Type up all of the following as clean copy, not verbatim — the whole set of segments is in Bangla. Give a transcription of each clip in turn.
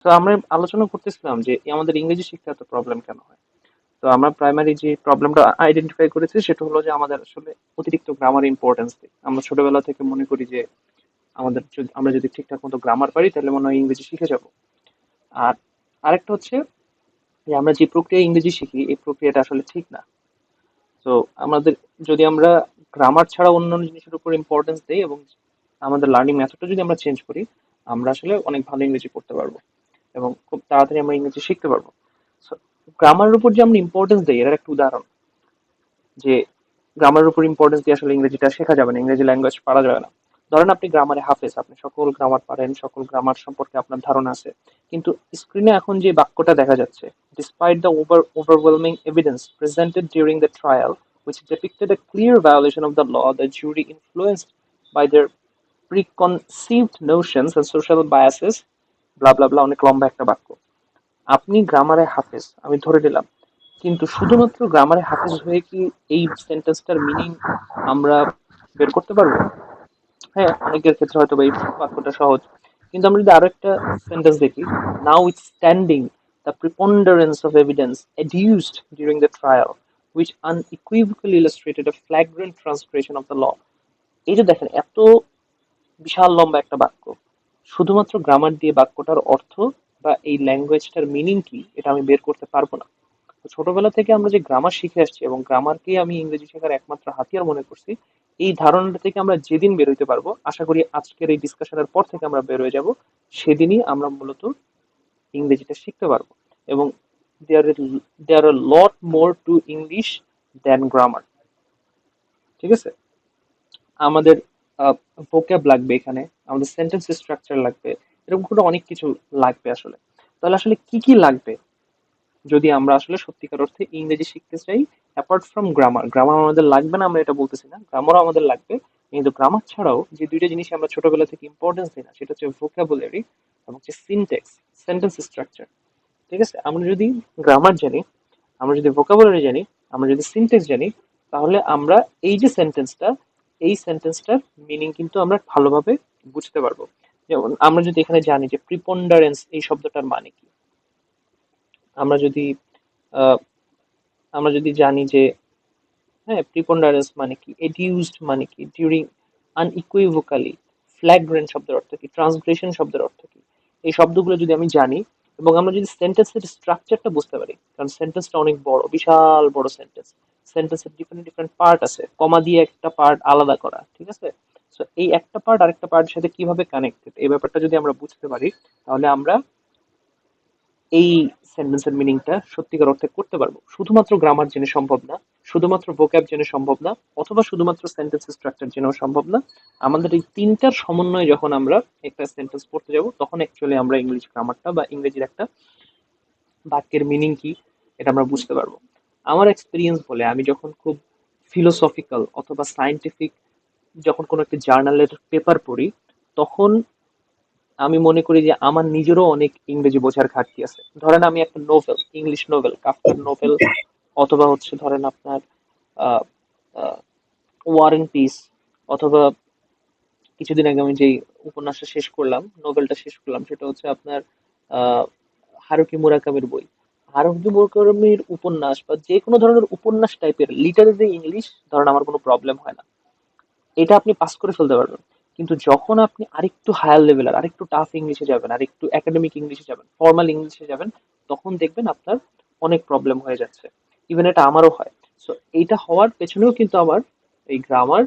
তো আমরা আলোচনা করতেছিলাম যে আমাদের ইংরেজি শিখতে এত প্রবলেম কেন হয়। তো আমরা প্রাইমারি যে প্রবলেমটা আইডেন্টিফাই করেছি সেটা হলো যে আমাদের আসলে অতিরিক্ত গ্রামার ইম্পর্টেন্স দিই। আমরা ছোটবেলা থেকে মনে করি যে আমরা যদি ঠিকঠাক মতো গ্রামার পারি তাহলে মনে হয় ইংরেজি শিখে যাব। আর আরেকটা হচ্ছে যে আমরা যে প্রক্রিয়ায় ইংরেজি শিখি এই প্রক্রিয়াটা আসলে ঠিক না। তো আমাদের যদি আমরা গ্রামার ছাড়া অন্যান্য জিনিসের উপর ইম্পর্টেন্স দেই এবং আমাদের লার্নিং মেথডটা যদি আমরা চেঞ্জ করি, আমরা আসলে অনেক ভালো ইংরেজি পড়তে পারবো এবং খুব তাড়াতাড়ি আমরা ইংরেজি শিখতে পারবো। গ্রামারের উপর যে আমরা ইম্পর্টেন্স দিই এর একটা উদাহরণ যে গ্রামারের উপর ইম্পর্টেন্স দিয়ে আসলে ইংরেজিটা শেখা যাবে না, ইংরেজি ল্যাঙ্গুয়েজ পারা যাবে না। ধরেন আপনি গ্রামারে হাফেজ, আপনি সকল গ্রামার পারেন, সকল গ্রামার সম্পর্কে আপনার ধারণা আছে, কিন্তু স্ক্রিনে এখন যে বাক্যটা দেখা যাচ্ছে, despite the overwhelming evidence presented during the trial which depicted a clear violation of the law, the jury, influenced by their preconceived notions and social biases, blah blah blah, অনেক লম্বা একটা বাক্য। আপনি গ্রামারে হাফেজ আমি ধরে নিলাম, কিন্তু শুধুমাত্র গ্রামারে হাফেজ হয়ে কি এই সেন্টেন্সটার মিনিং আমরা বের করতে পারবো? হ্যাঁ, অনেকের ক্ষেত্রে হয়তো বা এই বাক্যটা সহজ, কিন্তু আমরা যদি আরো একটা সেন্টেন্স দেখি, now it's standing the preponderance of evidence adduced during the trial which unequivocally illustrated a flagrant transgression of the law। এই যে দেখেন এত বিশাল লম্বা একটা বাক্য, শুধুমাত্র গ্রামার দিয়ে বাক্যটার অর্থ বা এই ল্যাঙ্গুয়েজটার মিনিং কি এটা আমি বের করতে পারবো না। তো ছোটবেলা থেকে আমরা যে গ্রামার শিখে আসছি এবং গ্রামারকেই আমি ইংরেজি শেখার একমাত্র হাতিয়ার মনে করছি, এই ধারণাটা থেকে আমরা যেদিন বের হইতে পারবো, আশা করি আজকের এই ডিসকাশনের পর থেকে আমরা বের হয়ে যাব, সেদিনই আমরা মূলত ইংরেজিটা শিখতে পারবো। এবং দেয়ার দেয়ার আর লট more to English than grammar. ঠিক আছে, আমাদের ভোক্যাব লাগবে এখানে, আমাদের সেন্টেন্স স্ট্রাকচার লাগবে, এরকম করে অনেক কিছু লাগবে আসলে। তাহলে আসলে কি কি লাগবে যদি আমরা আসলে সত্যিকার অর্থে ইংরেজি শিখতে চাই? অ্যাপার্ট ফ্রম গ্রামার, গ্রামার আমাদের লাগবে না আমরা এটা বলতেছি না, গ্রামারও আমাদের লাগবে, কিন্তু গ্রামার ছাড়াও যে দুইটা জিনিস আমরা ছোটবেলা থেকে ইম্পর্টেন্স দিই না সেটা হচ্ছে ভোকাবুলারি এবং হচ্ছে সিনটেক্স, সেন্টেন্স স্ট্রাকচার। ঠিক আছে, আমরা যদি গ্রামার জানি, আমরা যদি ভোকাবুলারি জানি, আমরা যদি সিনটেক্স জানি, তাহলে আমরা এই যে সেন্টেন্সটা, এই সেন্টেন্সটার মিনিং কিন্তু আমরা ভালোভাবে বুঝতে পারবো। যেমন আমরা যদি এখানে জানি যে প্রিপন্ডারেন্স এই শব্দটার মানে কি, আমরা যদি আহ, আমরা যদি জানি যে হ্যাঁ প্রিপন্ডারেন্স মানে কি, এডিউসড মানে কি, ডিউরিং, আনইকুইভোকালি, ফ্ল্যাগ্রেন্ট শব্দের অর্থ কি, ট্রান্সগ্রেশন শব্দের অর্থ কি, এই শব্দগুলো যদি আমি জানি এবং আমরা যদি সেন্টেন্সের স্ট্রাকচারটা বুঝতে পারি, কারণ সেন্টেন্সটা অনেক বড়, বিশাল বড় সেন্টেন্স, সেন্টেন্সের ডিফারেন্ট ডিফারেন্ট পার্ট আছে, কমা দিয়ে একটা পার্ট আলাদা করা, ঠিক আছে। তো এই একটা পার্ট আরেকটা পার্টের সাথে কিভাবে কানেক্টেড এই ব্যাপারটা যদি আমরা বুঝতে পারি, তাহলে আমরা এই সেন্টেন্সের মিনিংটা সত্যিকার অর্থে করতে পারবো। শুধুমাত্র গ্রামার জেনে সম্ভব না, শুধুমাত্র ভোক্যাব জেনে সম্ভব না, অথবা শুধুমাত্র সেন্টেন্স স্ট্রাকচার জেনেও সম্ভব না। আমাদের এই তিনটার সমন্বয়ে যখন আমরা একটা সেন্টেন্স পড়তে যাব, তখন অ্যাকচুয়ালি আমরা ইংলিশ গ্রামারটা বা ইংরেজির একটা বাক্যের মিনিং কি এটা আমরা বুঝতে পারবো। আমার এক্সপিরিয়েন্স বলে, আমি যখন খুব ফিলোসফিক্যাল অথবা সায়েন্টিফিক যখন কোনো একটা জার্নালের পেপার পড়ি, তখন আমি মনে করি যে আমার নিজেরও অনেক ইংরেজি বোঝার ঘাটতি আছে। ধরেন আমি একটা নোভেল, ইংলিশ নোভেল, কাফকার নোভেল, অথবা হচ্ছে ধরেন আপনার আহ ওয়ার এন্ড পিস, অথবা কিছুদিন আগে আমি যেই উপন্যাসটা শেষ করলাম, নোভেলটা শেষ করলাম, সেটা হচ্ছে আপনার আহ হারুকি মুরাকামির বই। হারুকি মুরাকামির উপন্যাস বা যে কোনো ধরনের উপন্যাস টাইপের লিটারেরি ইংলিশ ধরেন আমার কোনো প্রবলেম হয় না, এটা আপনি পাস করে ফেলতে পারবেন। কিন্তু যখন আপনি আরেকটু হায়ার লেভেলের, আরেকটু টাফ ইংলিশে যাবেন, আরেকটু একাডেমিক ইংলিশে যাবেন, ফর্মাল ইংলিশে যাবেন, তখন দেখবেন আপনার অনেক প্রবলেম হয়ে যাচ্ছে। ইভেন এটা আমারও হয়। সো এইটা হওয়ার পেছনেও কিন্তু আমার এই গ্রামার,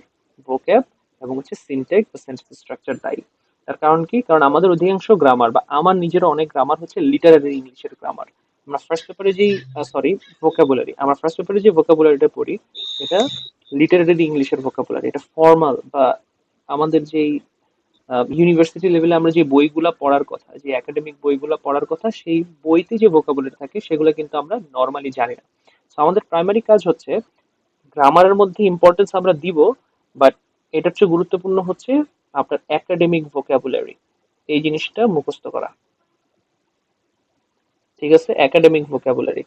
ভোক্যাব এবং হচ্ছে সিনট্যাক্স বা সেন্টেন্স স্ট্রাকচার দায়ী। তার কারণ কি? কারণ আমাদের অধিকাংশ গ্রামার বা আমার নিজেরও অনেক গ্রামার হচ্ছে লিটারারি ইংলিশের গ্রামার। আমরা ফার্স্ট পেপারে যেই সরি ভোকাবুলারি, আমরা ফার্স্ট পেপারে যে ভোকাবুলারিটা পড়ি, এটা লিটারেরি ইংলিশের ভোকাবুলারি, এটা ফর্মাল বা আমাদের যেই ইউনিভার্সিটি লেভেলে আমরা যে বইগুলা পড়ার কথা, যে একাডেমিক বইগুলা পড়ার কথা, সেই বইতে যে ভোকাবুলারি থাকে সেগুলো কিন্তু আমরা নর্মালি জানি না। তো আমাদের প্রাইমারি কাজ হচ্ছে গ্রামারের মধ্যে ইম্পর্টেন্স আমরা দিব, বাট এটার চেয়ে গুরুত্বপূর্ণ হচ্ছে আপনার একাডেমিক ভোকাবুলারি, এই জিনিসটা মুখস্থ করা। ঠিক আছে, একাডেমিক ভোকাবুলারি।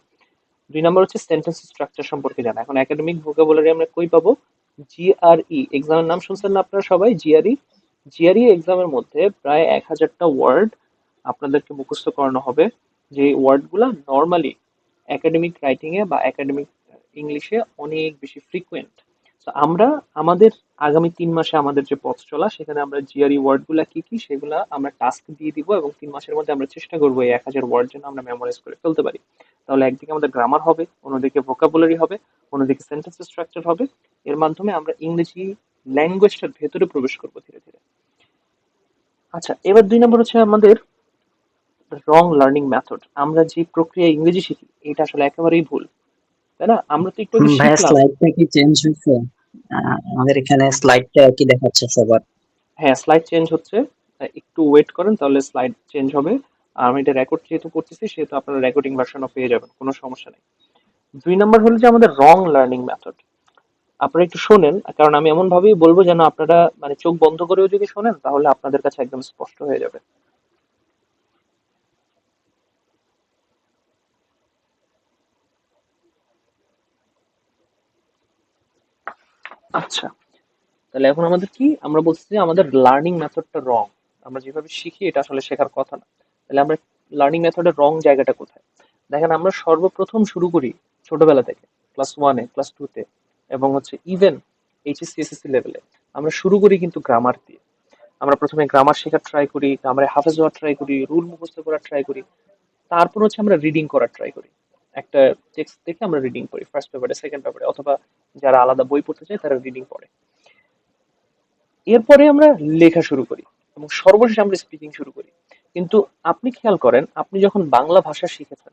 দুই নম্বর হচ্ছে সেন্টেন্স স্ট্রাকচার সম্পর্কে জানা। এখন একাডেমিক ভোকাবুলারি আমরা কই পাবো? জিআরই এক্সামের নাম শুনছেন না আপনারা সবাই? জিআরই, জিআরই এক্সামের মধ্যে প্রায় 1000টা ওয়ার্ড আপনাদেরকে মুখস্থ করানো হবে যে ওয়ার্ডগুলা নর্মালি একাডেমিক রাইটিং এ বা একাডেমিক ইংলিশে অনেক বেশি ফ্রিকুয়েন্ট। তো আমরা আমাদের আগামী 3 মাসে আমাদের যে পথ চলা, সেখানে আমরা জিআরই ওয়ার্ড গুলা কি কি সেগুলা আমরা টাস্ক দিয়ে দিব, এবং 3 মাসের মধ্যে আমরা চেষ্টা করবো এই 1000 ওয়ার্ড যেন আমরা মেমোরাইজ করে ফেলতে পারি। তাহলে একদিকে আমাদের গ্রামার হবে, অন্যদিকে ভোকাবুলারি হবে, অন্যদিকে সেন্টেন্স স্ট্রাকচার হবে। এর মাধ্যমে আমরা ইংরেজি ল্যাঙ্গুয়েজটার ভেতরে প্রবেশ করবো ধীরে ধীরে। আচ্ছা, এবার 2 নম্বর হচ্ছে আমাদের রং লার্নিং মেথড। আমরা যে প্রক্রিয়ায় ইংরেজি শিখি এটা আসলে একেবারেই ভুল, তাই না? আমরা তো একটু আগে ভাইয়া শিখলাম। স্লাইডটা কি চেঞ্জ হয়েছে? আমাদের এখানে স্লাইডটা কি দেখাচ্ছে সবার? হ্যাঁ, স্লাইড চেঞ্জ হচ্ছে। একটু ওয়েট করেন, তাহলে স্লাইড চেঞ্জ হবে। আর আমি এটা রেকর্ড যেহেতু করতেছি, সেহেতু আপনারা রেকর্ডিং ভার্সনও পেয়ে যাবেন, কোনো সমস্যা নেই। 2 নম্বর হলো যে আমাদের রং লার্নিং মেথড। আপনারা একটু শোনেন, কারণ আমি এমন ভাবেই বলবো যেন আপনারা মানে চোখ বন্ধ করেও যদি শোনেন তাহলে আপনাদের কাছে একদম স্পষ্ট হয়ে যাবে। আচ্ছা, তাহলে এখন আমাদের কি, আমরা বলছি যে আমাদের লার্নিং মেথডটা রং। আমরা যেভাবে শিখি এটা আসলে শেখার কথা না। তাহলে আমরা লার্নিং মেথডের রং জায়গাটা কোথায়? দেখেন, আমরা সর্বপ্রথম শুরু করি ছোটবেলা থেকে, ক্লাস 1-এ, ক্লাস 2-তে, এবং হচ্ছে ইভেন এইচএসসি এসএসসি লেভেলে আমরা শুরু করি কিন্তু গ্রামার দিয়ে। আমরা প্রথমে গ্রামার শেখার ট্রাই করি, গ্রামারে হাফেজ হওয়ার ট্রাই করি, রুল মুখস্থ করার ট্রাই করি। তারপর হচ্ছে আমরা রিডিং করার ট্রাই করি। একটা টেক্সট দেখে আমরা রিডিং করি ফার্স্ট পেপারে, সেকেন্ড পেপারে, অথবা যারা আলাদা বই পড়তে চায় তারা রিডিং পড়ে। এরপরে আমরা লেখা শুরু করি, এবং সর্বশেষে আমরা স্পিকিং শুরু করি। কিন্তু আপনি খেয়াল করেন, আপনি যখন বাংলা ভাষা শিখেছেন,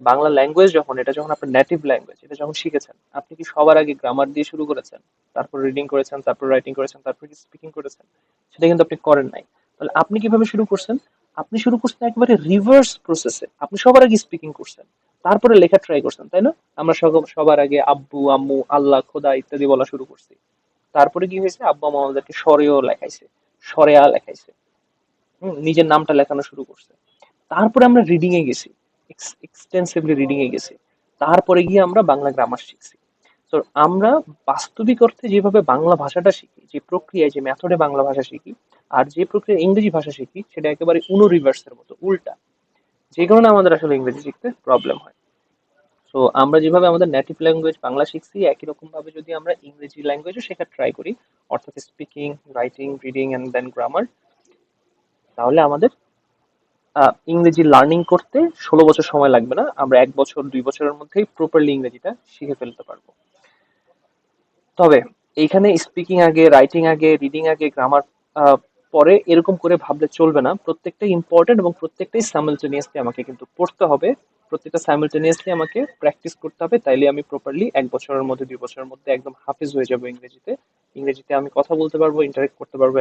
বাংলা ল্যাঙ্গুয়েজ যখন, এটা যখন আপনার নেটিভ ল্যাঙ্গুয়েজ, এটা যখন শিখেছেন, আপনি কি সবার আগে গ্রামার দিয়ে শুরু করেছেন, তারপর রিডিং করেছেন, তারপর রাইটিং করেছেন, তারপর কি স্পিকিং করেছেন? সেটা কিন্তু আপনি করেন নাই। তাহলে আপনি কিভাবে শুরু করছেন? আপনি শুরু করছেন একেবারে রিভার্স প্রসেসে। আপনি সবার আগে স্পিকিং করছেন, তারপরে লেখা ট্রাই করছেন, তাই না? আমরা সবার আগে আব্বু, আম্মু, আল্লাহ, খোদা ইত্যাদি বলা শুরু করছি। তারপরে কি হয়েছে, আব্বু আম্মা আমাদেরকে স্বরেও লেখাইছে, স্বরে আ লেখাইছে। নিজের নামটা লেখানো শুরু করছে। তারপরে আমরা রিডিং এ গেছি, এক্সটেন্সিভলি রিডিং এ গেছি। তারপরে গিয়ে আমরা বাংলা গ্রামার শিখছি। তো আমরা বাস্তবিক অর্থে যেভাবে বাংলা ভাষাটা শিখি, যে প্রক্রিয়ায়, যে মেথডে বাংলা ভাষা শিখি, আর যে প্রক্রিয়ায় ইংরেজি ভাষা শিখি, সেটা একেবারে উনো রিভার্সের মতো, উল্টা। যে কারণে আমাদের আসলে ইংরেজি শিখতে প্রবলেম হয়। তো আমরা যেভাবে আমাদের নেটিভ ল্যাঙ্গুয়েজ বাংলা শিখছি, একই রকম ভাবে যদি আমরা ইংরেজি ল্যাঙ্গুয়েজও শেখার ট্রাই করি, অর্থাৎ speaking, writing, reading and then grammar, তাহলে আমাদের ইংরেজি লার্নিং করতে 16 বছর সময় লাগবে না। আমরা 1 বছর 2 বছরের মধ্যেই প্রপারলি ইংরেজিটা শিখে ফেলতে পারবো। তবে এইখানে স্পিকিং আগে, রাইটিং আগে, রিডিং আগে, গ্রামার পরে, এরকম করে ভাবলে চলবে না। প্রত্যেকটাই ইম্পর্টেন্ট, এবং প্রত্যেকটাই সাইমালটেনিয়াসলি আমাকে কিন্তু পড়তে হবে। প্রত্যেকটা সাইমালটেনিয়াসলি আমাকে প্র্যাকটিস করতে হবে, তাইলে আমি প্রপারলি 1 বছরের মধ্যে, 2 বছরের মধ্যে একদম হাফিজ হয়ে যাবো ইংরেজিতে। ইংরেজিতে আমি কথা বলতে পারবো, ইন্টারেক্ট করতে পারবো,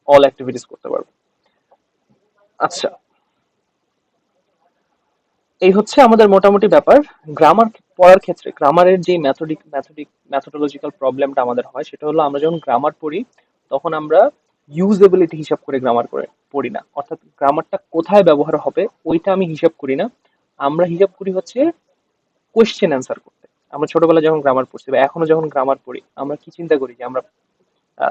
অল অ্যাক্টিভিটিস করতে পারবো। আচ্ছা, এই হচ্ছে আমাদের মোটামুটি ব্যাপার। গ্রামার পড়ার ক্ষেত্রে গ্রামারের যে ম্যাথোডোলজিক্যাল প্রবলেমটা আমাদের হয়, সেটা হলো আমরা যখন গ্রামার পড়ি তখন আমরা ইউজেবিলিটি হিসাব করে গ্রামার করে পড়ি না। অর্থাৎ গ্রামারটা কোথায় ব্যবহার হবে ওইটা আমি হিসাব করি না। আমরা হিসাব করি হচ্ছে কোয়েশ্চেন অ্যান্সার করতে। আমরা ছোটবেলায় যখন গ্রামার পড়ছি বা এখনো যখন গ্রামার পড়ি, আমরা কি চিন্তা করি যে আমরা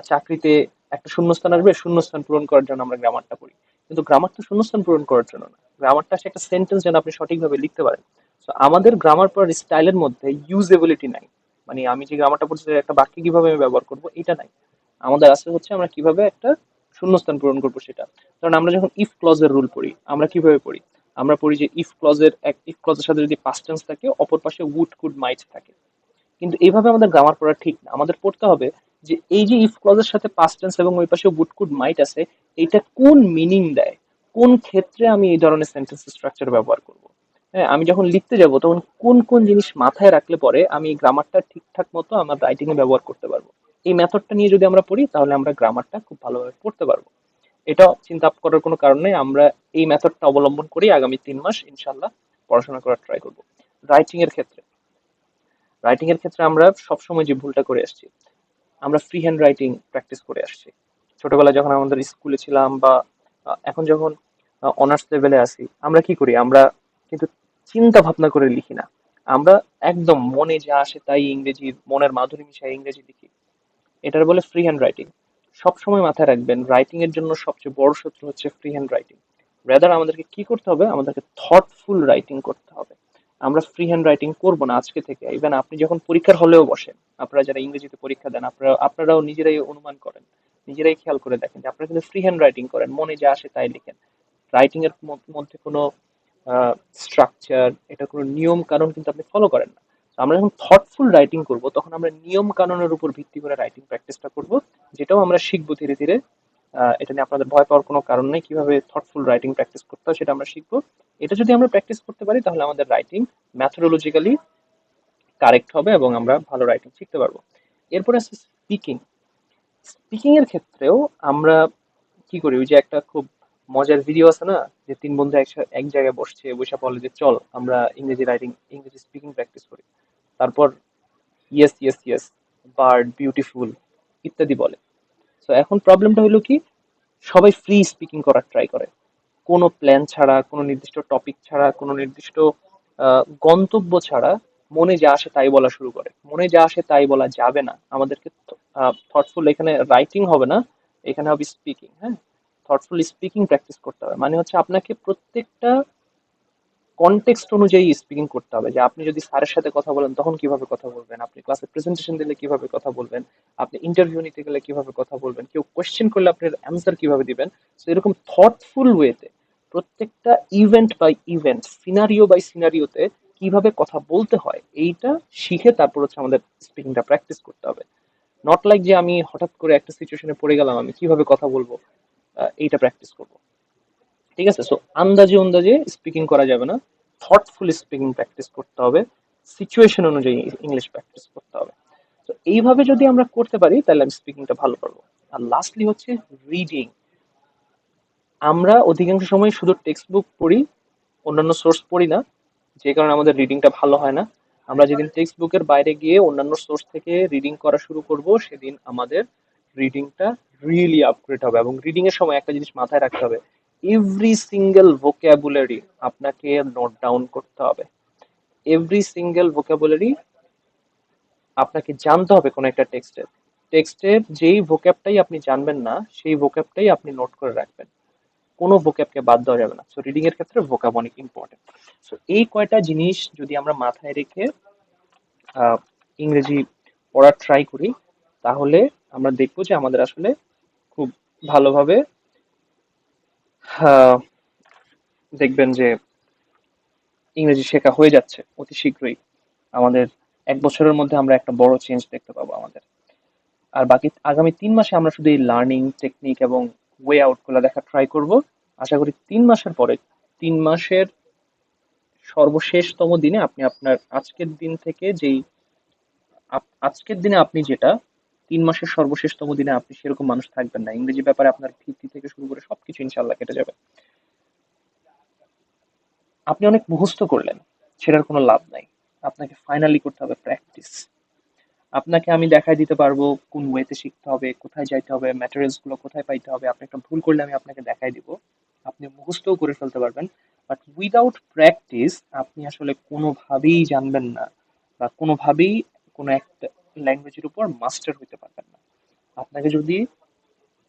চাকরিতে একটা শূন্যস্থান আসবে, শূন্যস্থান পূরণ করার জন্য আমরা গ্রামারটা পড়ি। কিন্তু গ্রামার তো শূন্যস্থান পূরণ করার জন্য না। গ্রামারটা আসলে একটা সেন্টেন্স যেন আপনি সঠিকভাবে লিখতে পারেন। তো আমাদের গ্রামার পড়ার স্টাইলের মধ্যে ইউজেবিলিটি নাই। মানে আমি যে গ্রামারটা পড়ছি সেটা একটা বাক্যে কিভাবে আমি ব্যবহার করবো এটা নাই। আমাদের আসলে হচ্ছে আমরা কিভাবে একটা শূন্যস্থান পূরণ করবো সেটা। কারণ আমরা যখন ইফ ক্লজের রুল পড়ি, আমরা কিভাবে পড়ি? আমরা পড়ি যে ইফ ক্লজের সাথে যদি পাস্ট টেন্স থাকে, অপর পাশে উড, কুড, মাইট থাকে। কিন্তু এইভাবে আমাদের গ্রামার পড়া ঠিক না। আমাদের পড়তে হবে যে এই যে ইফ ক্লজের সাথে পাস্ট টেন্স এবং ওই পাশে উড, কুড, মাইট আছে, এটা কোন মিনিং দেয়, কোন ক্ষেত্রে আমি এই ধরনের সেন্টেন্স স্ট্রাকচার ব্যবহার করব। হ্যাঁ, আমি যখন লিখতে যাব তখন কোন কোন জিনিস মাথায় রাখলে পরে আমি গ্রামারটা ঠিকঠাক মতো আমার রাইটিং এ ব্যবহার করতে পারবো। এই মেথডটা নিয়ে যদি আমরা পড়ি তাহলে আমরা গ্রামারটা খুব ভালোভাবে পড়তে পারবো। এটা চিন্তা করার কোনো কারণ নেই। আমরা এই মেথডটা অবলম্বন করি আগামী 3 মাস ইনশাল্লাহ পড়াশোনা করার ট্রাই করবো। রাইটিং এর ক্ষেত্রে রাইটিং এর ক্ষেত্রে আমরা সবসময় যে ভুলটা করে আসছি, আমরা ফ্রি হ্যান্ড রাইটিং প্র্যাকটিস করে আসছি। ছোটবেলায় যখন আমাদের স্কুলে ছিলাম, বা এখন যখন অনার্স লেভেলে আছি, আমরা কি করি? আমরা কিন্তু চিন্তা ভাবনা করে লিখি না। আমরা একদম মনে যা আসে তাই ইংরেজি, মনের মাধুরী মিশায় ইংরেজি লিখি। এটার বলে ফ্রি হ্যান্ড রাইটিং। সবসময় মাথায় রাখবেন, রাইটিং এর জন্য সবচেয়ে বড় শত্রু হচ্ছে ফ্রি হ্যান্ড রাইটিং। রেদার আমাদেরকে কি করতে হবে, আমাদেরকে থটফুল রাইটিং করতে হবে। আমরা ফ্রি হ্যান্ড রাইটিং করবো না আজকে থেকে। ইভেন আপনি যখন পরীক্ষার হলেও বসেন, আপনারা যারা ইংরেজিতে পরীক্ষা দেন, আপনারাও নিজেরাই অনুমান করেন, নিজেরাই খেয়াল করে দেখেন যে আপনারা কিন্তু ফ্রি হ্যান্ড রাইটিং করেন, মনে যা আসে তাই লিখেন। রাইটিং এর মধ্যে কোনো স্ট্রাকচার, এটা কোনো নিয়ম কানুন কিন্তু আপনি ফলো করেন না। তো আমরা যখন থটফুল রাইটিং করব, তখন আমরা নিয়ম কানুনের উপর ভিত্তি করে রাইটিং প্র্যাকটিসটা করব, যেটাও আমরা শিখবো ধীরে ধীরে। এটা নিয়ে আপনাদের ভয় পাওয়ার কোনো কারণ নেই। কিভাবে থটফুল রাইটিং প্র্যাকটিস করতে হয় সেটা আমরা শিখবো। এটা যদি আমরা প্র্যাকটিস করতে পারি, তাহলে আমাদের রাইটিং ম্যাথোডোলজিক্যালি কারেক্ট হবে এবং আমরা ভালো রাইটিং শিখতে পারবো। এরপরে আছে স্পিকিং। স্পিকিং এর ক্ষেত্রেও আমরা কি করি, ওই যে একটা খুব মজার ভিডিও আছে না, যে তিন বন্ধু এক জায়গায় বসছে, বসে বলে যে চল আমরা ইংরেজি স্পিকিং প্র্যাকটিস করি। তারপর yes yes yes, bird, beautiful ইত্যাদি বলে। তো এখন প্রবলেমটা হলো কি, সবাই ফ্রি স্পিকিং করার ট্রাই করে, কোনো প্ল্যান ছাড়া, কোনো নির্দিষ্ট টপিক ছাড়া, কোনো নির্দিষ্ট গন্তব্য ছাড়া মনে যা আসে তাই বলা শুরু করে। মনে যা আসে তাই বলা যাবে না, আমাদেরকে থটফুল, এখানে রাইটিং হবে না, এখানে হবে স্পিকিং। হ্যাঁ, থটফুল স্পিকিং প্র্যাকটিস করতে হবে, মানে হচ্ছে আপনাকে প্রত্যেকটা কনটেক্সট অনুযায়ী স্পিকিং করতে হবে। যে আপনি যদি স্যারের সাথে কথা বলেন তখন কিভাবে কথা বলবেন, আপনি ক্লাসে প্রেজেন্টেশন দিলে কিভাবে কথা বলবেন, আপনি ইন্টারভিউ নিতে গেলে কিভাবে কথা বলবেন, কেউ কোয়েশ্চেন করলে আপনার অ্যান্সার কিভাবে দিবেন। তো এরকম থটফুল ওয়েতে প্রত্যেকটা event by event, scenario by সিনারিওতে কিভাবে কথা বলতে হয়, এইটা শিখে তারপর হচ্ছে আমাদের স্পিকিংটা প্র্যাকটিস করতে হবে। নট লাইক যে আমি হঠাৎ করে একটা সিচুয়েশনে পড়ে গেলাম, আমি কিভাবে কথা বলবো, এইটা প্র্যাকটিস করবো। ঠিক আছে, সো আন্দাজে আন্দাজে স্পিকিং করা যাবে না, থটফুল স্পিকিং প্র্যাকটিস করতে হবে, সিচুয়েশন অনুযায়ী ইংলিশ প্র্যাকটিস করতে হবে। তো এইভাবে যদি আমরা করতে পারি, তাহলে আমি স্পিকিংটা ভালো পারবো। আর লাস্টলি হচ্ছে রিডিং। আমরা অধিকাংশ সময় শুধু টেক্সট বুক পড়ি, অন্যান্য সোর্স পড়ি না, যে কারণে আমাদের রিডিংটা ভালো হয় না। আমরা যেদিন টেক্সট বুকের বাইরে গিয়ে অন্যান্য সোর্স থেকে রিডিং করা শুরু করব, সেদিন আমাদের রিডিংটা রিয়েলি আপগ্রেড হবে। এবং রিডিং এর সময় একটা জিনিস মাথায় রাখতে হবে, এভরি সিঙ্গেল ভোকাবুলারি আপনাকে নোট ডাউন করতে হবে। এভরি সিঙ্গেল ভোকাবুলারি আপনাকে জানতে হবে। কোন একটা টেক্সটের যেই ভোক্যাবটাই আপনি জানবেন না, সেই ভোক্যাবটাই আপনি নোট করে রাখবেন, কোনো ভোক্যাবকে বাদ দেওয়া যাবে না। সো রিডিং এর ক্ষেত্রে ভোক্যাব অনেক ইম্পর্টেন্ট। সো এই কয়টা জিনিস যদি আমরা মাথায় রেখে আহ, ইংরেজি পড়ার ট্রাই করি, তাহলে আমরা দেখবো যে আমাদের আসলে খুব ভালোভাবে আহ, দেখবেন যে ইংরেজি শেখা হয়ে যাচ্ছে অতি শীঘ্রই। আমাদের 1 বছরের মধ্যে আমরা একটা বড় চেঞ্জ দেখতে পাবো আমাদের। আর বাকি আগামী 3 মাসে আমরা শুধু এই লার্নিং টেকনিক এবং ওয়ে আউট গুলো দেখা ট্রাই করব। আশা করি 3 মাসের পরে, 3 মাসের সর্বশেষতম দিনে আপনি আপনার আজকের দিন থেকে যেই আজকের দিনে আপনি যেটা, 3 মাসের সর্বশেষতম দিনে আপনি সেরকম মানুষ থাকবেন না। ইংরেজি ব্যাপারে আপনার ভীতি থেকে শুরু করে সবকিছু ইনশাল্লাহ কেটে যাবে। আপনি অনেক মুখস্থ করলেন, সেটার কোনো লাভ নাই। আপনাকে ফাইনালি করতে হবে প্র্যাকটিস। আপনাকে আমি দেখাই দিতে পারবো কোন ওয়েতে শিখতে হবে, কোথায় যাইতে হবে, ম্যাটেরিয়ালস গুলো কোথায় পাইতে হবে। আপনি একটা ভুল করলে আমি আপনাকে দেখাই দিব, আপনি মুখস্থও করে ফেলতে পারবেন। বাট উইদাউট প্র্যাকটিস আপনি আসলে কোনোভাবেই জানবেন না, বা কোনোভাবেই কোনো একটা ল্যাঙ্গুয়েজের উপর মাস্টার হইতে পারবেন না। আপনাকে যদি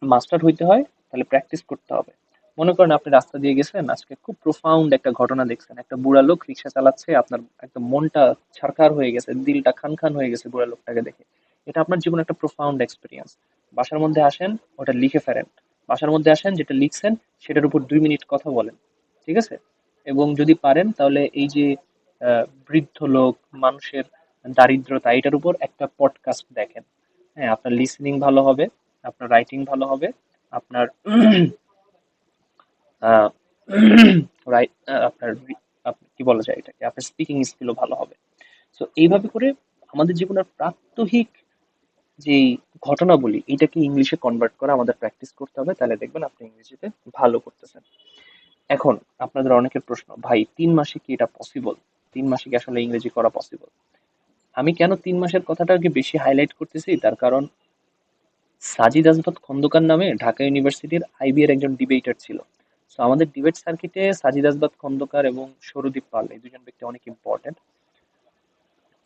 মাস্টার হইতে হয়, তাহলে প্র্যাকটিস করতে হবে। মনে করেন আপনি রাস্তা দিয়ে গেছেন, আজকে খুব প্রোফাউন্ড একটা ঘটনা দেখছেন, একটা বুড়া লোক রিক্সা চালাচ্ছে, আপনার একদম মনটা ছারখার হয়ে গেছে, দিলটা খান খান হয়ে গেছে বুড়া লোকটাকে দেখে। এটা আপনার জীবনে একটা প্রোফাউন্ড এক্সপিরিয়েন্স। বাসার মধ্যে আসেন, ওটা লিখে ফেলেন। বাসার মধ্যে আসেন, যেটা লিখছেন সেটার উপর 2 মিনিট কথা বলেন। ঠিক আছে, এবং যদি পারেন তাহলে এই যে বৃদ্ধ লোক, মানুষের দারিদ্রতা, এটার উপর একটা পডকাস্ট দেখেন। হ্যাঁ, আপনার লিসনিং ভালো হবে, আপনার রাইটিং ভালো হবে, আপনার আহ, আপনার কি বলা যায় এটাকে, আপনার স্পিকিং স্কিলও ভালো হবে। তো এইভাবে করে আমাদের জীবনের প্রাত্যহিক যেই ঘটনাবলী, এটাকে ইংলিশে কনভার্ট করা আমাদের প্র্যাকটিস করতে হবে, তাহলে দেখবেন আপনি ইংরেজিতে ভালো করতেছেন। এখন আপনাদের অনেকের প্রশ্ন, ভাই 3 মাসে কি এটা পসিবল? 3 মাসে কি আসলে ইংরেজি করা পসিবল? আমি কেন 3 মাসের কথাটাকে বেশি হাইলাইট করতেছি, তার কারণ সাজিদ আজমত খন্দকার নামে ঢাকা ইউনিভার্সিটির আইবি এর একজন ডিবেটার ছিল। তো আমাদের ডিবেট সার্কিটে সাজিদ আজমত খন্দকার এবং সৌরদীপ পাল, এই দুজন ব্যক্তি অনেক ইম্পর্টেন্ট।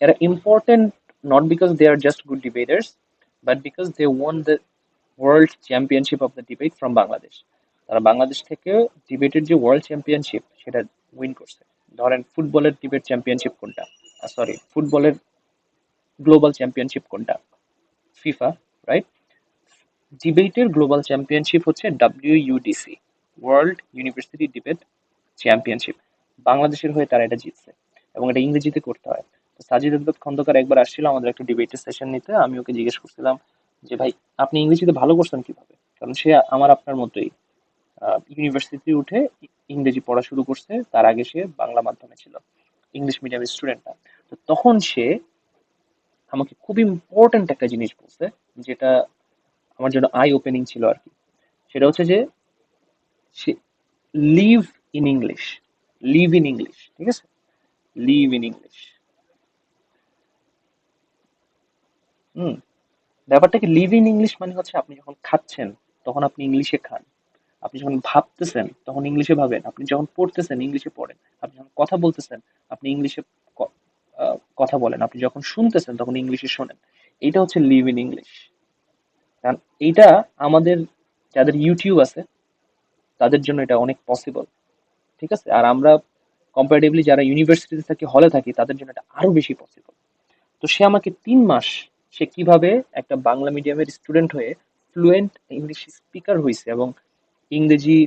এরা important not because they are just good debaters, but because they won the world championship of the debate from Bangladesh. তারা বাংলাদেশ থেকে ডিবেটের যে ওয়ার্ল্ড চ্যাম্পিয়নশিপ সেটা উইন করছে। ধরেন ফুটবলের ডিবেট চ্যাম্পিয়নশিপ কোনটা, সরি ফুটবলের গ্লোবাল চ্যাম্পিয়নশিপ কোনটা, ফিফা, রাইট? ডিবেটের গ্লোবাল চ্যাম্পিয়নশিপ হচ্ছে WUDC, world university debate championship. বাংলাদেশের হয়ে তারা এটা জিতছে এবং এটা ইংরেজিতে করতে হয়। তো সাজিদ আহমেদ খন্দকার একবার আসছিল আমাদের একটা ডিবেটের সেশন নিতে, আমি ওকে জিজ্ঞেস করছিলাম যে ভাই আপনি ইংরেজিতে ভালো করছেন কিভাবে, কারণ সে আমার আপনার মতোই ইউনিভার্সিটি উঠে ইংরেজি পড়া শুরু করছে, তার আগে সে বাংলা মাধ্যমে ছিল, ইংলিশ মিডিয়াম স্টুডেন্ট না। তো তখন সে আমাকে খুব ইম্পর্ট্যান্ট একটা জিনিস বলছে, যেটা আমার জন্য আই ওপেনিং ছিল আর কি। সেটা হচ্ছে যে সে live in English, live in English, ঠিক আছে, লিভ ইন ইংলিশ। হুম, ব্যাপারটা কি, লিভ ইন ইংলিশ মানে হচ্ছে আপনি যখন খাচ্ছেন তখন আপনি ইংলিশে খান, আপনি যখন ভাবতেছেন তখন ইংলিশে ভাবেন, আপনি যখন পড়তেছেন ইংলিশে পড়েন, আপনি যখন কথা বলতেছেন আপনি ইংলিশে কথা বলেন, আপনি যখন শুনতেছেন তখন ইংলিশে শোনেন। এটা হচ্ছে লিভ ইন ইংলিশ। কারণ এইটা আমাদের যাদের ইউটিউব আছে তাদের জন্য এটা অনেক পসিবল, ঠিক আছে? আর আমরা কম্পারেটিভলি যারা ইউনিভার্সিটিতে থাকি, হলে থাকি, তাদের জন্য এটা আরো বেশি পসিবল। তো সে আমাকে 3 মাস সে কিভাবে একটা বাংলা মিডিয়ামের স্টুডেন্ট হয়ে ফ্লুয়েন্ট ইংলিশ স্পিকার হয়েছে এবং ইংরেজি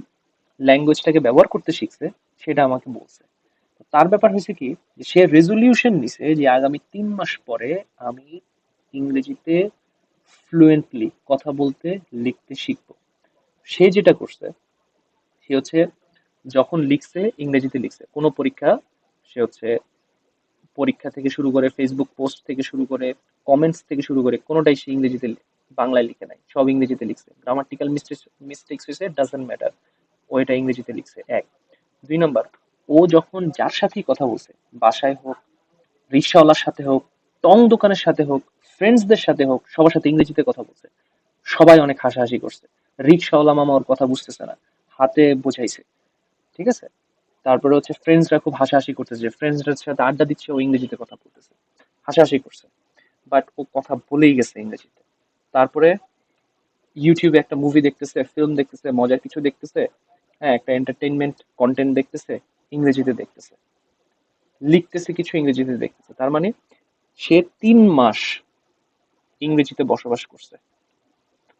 ল্যাঙ্গুয়েজটাকে ব্যবহার করতে শিখছে সেটা আমাকে বলছে। তো তার ব্যাপার হয়েছে কি, যে সে রেজলিউশন নিছে যে আগামী 3 মাস পরে আমি ইংরেজিতে ফ্লুয়েন্টলি কথা বলতে লিখতে শিখবো। সে যেটা করছে, সে হচ্ছে যখন লিখছে ইংরেজিতে লিখছে, কোনো পরীক্ষা সে হচ্ছে পরীক্ষা থেকে শুরু করে ফেসবুক পোস্ট থেকে শুরু করে কমেন্টস থেকে শুরু করে কোনোটাই সে ইংরেজিতে বাংলায় লিখে নাই, সব ইংরেজিতে লিখছে। গ্রামাটিক্যাল মিস্টেক্স হয়েছে, ডাজন্ট ম্যাটার, ও এটা ইংরেজিতে লিখছে। এক, 2 নম্বর, ও যখন যার সাথেই কথা বলছে, বাসায় হোক, রিক্সাওয়ালার সাথে হোক, টং দোকানের সাথে হোক, ফ্রেন্ডসদের সাথে হোক, সবার সাথে ইংরেজিতে কথা বলছে, সবাই অনেক হাসাহাসি করছে। রিক্সাওয়ালা মামা ওর কথা বুঝতেছে না, হাতে বোঝাইছে, ঠিক আছে? তারপরে হচ্ছে ফ্রেন্ডসরা খুব হাসাহাসি করতেছে, ফ্রেন্ডসদের সাথে আড্ডা দিচ্ছে, ও ইংরেজিতে কথা বলতেছে, হাসাহাসি করছে, বাট ও কথা বলেই গেছে ইংরেজিতে। তারপরে ইউটিউবে একটা মুভি দেখতেছে, ফিল্ম দেখতেছে, মজার কিছু দেখতেছে, হ্যাঁ একটা এন্টারটেইনমেন্ট কন্টেন্ট দেখতেছে, ইংরেজিতে দেখতেছে, লিখতেছে কিছু, ইংরেজিতে দেখতেছে। তার মানে সে 3 মাস ইংরেজিতে বসবাস করছে।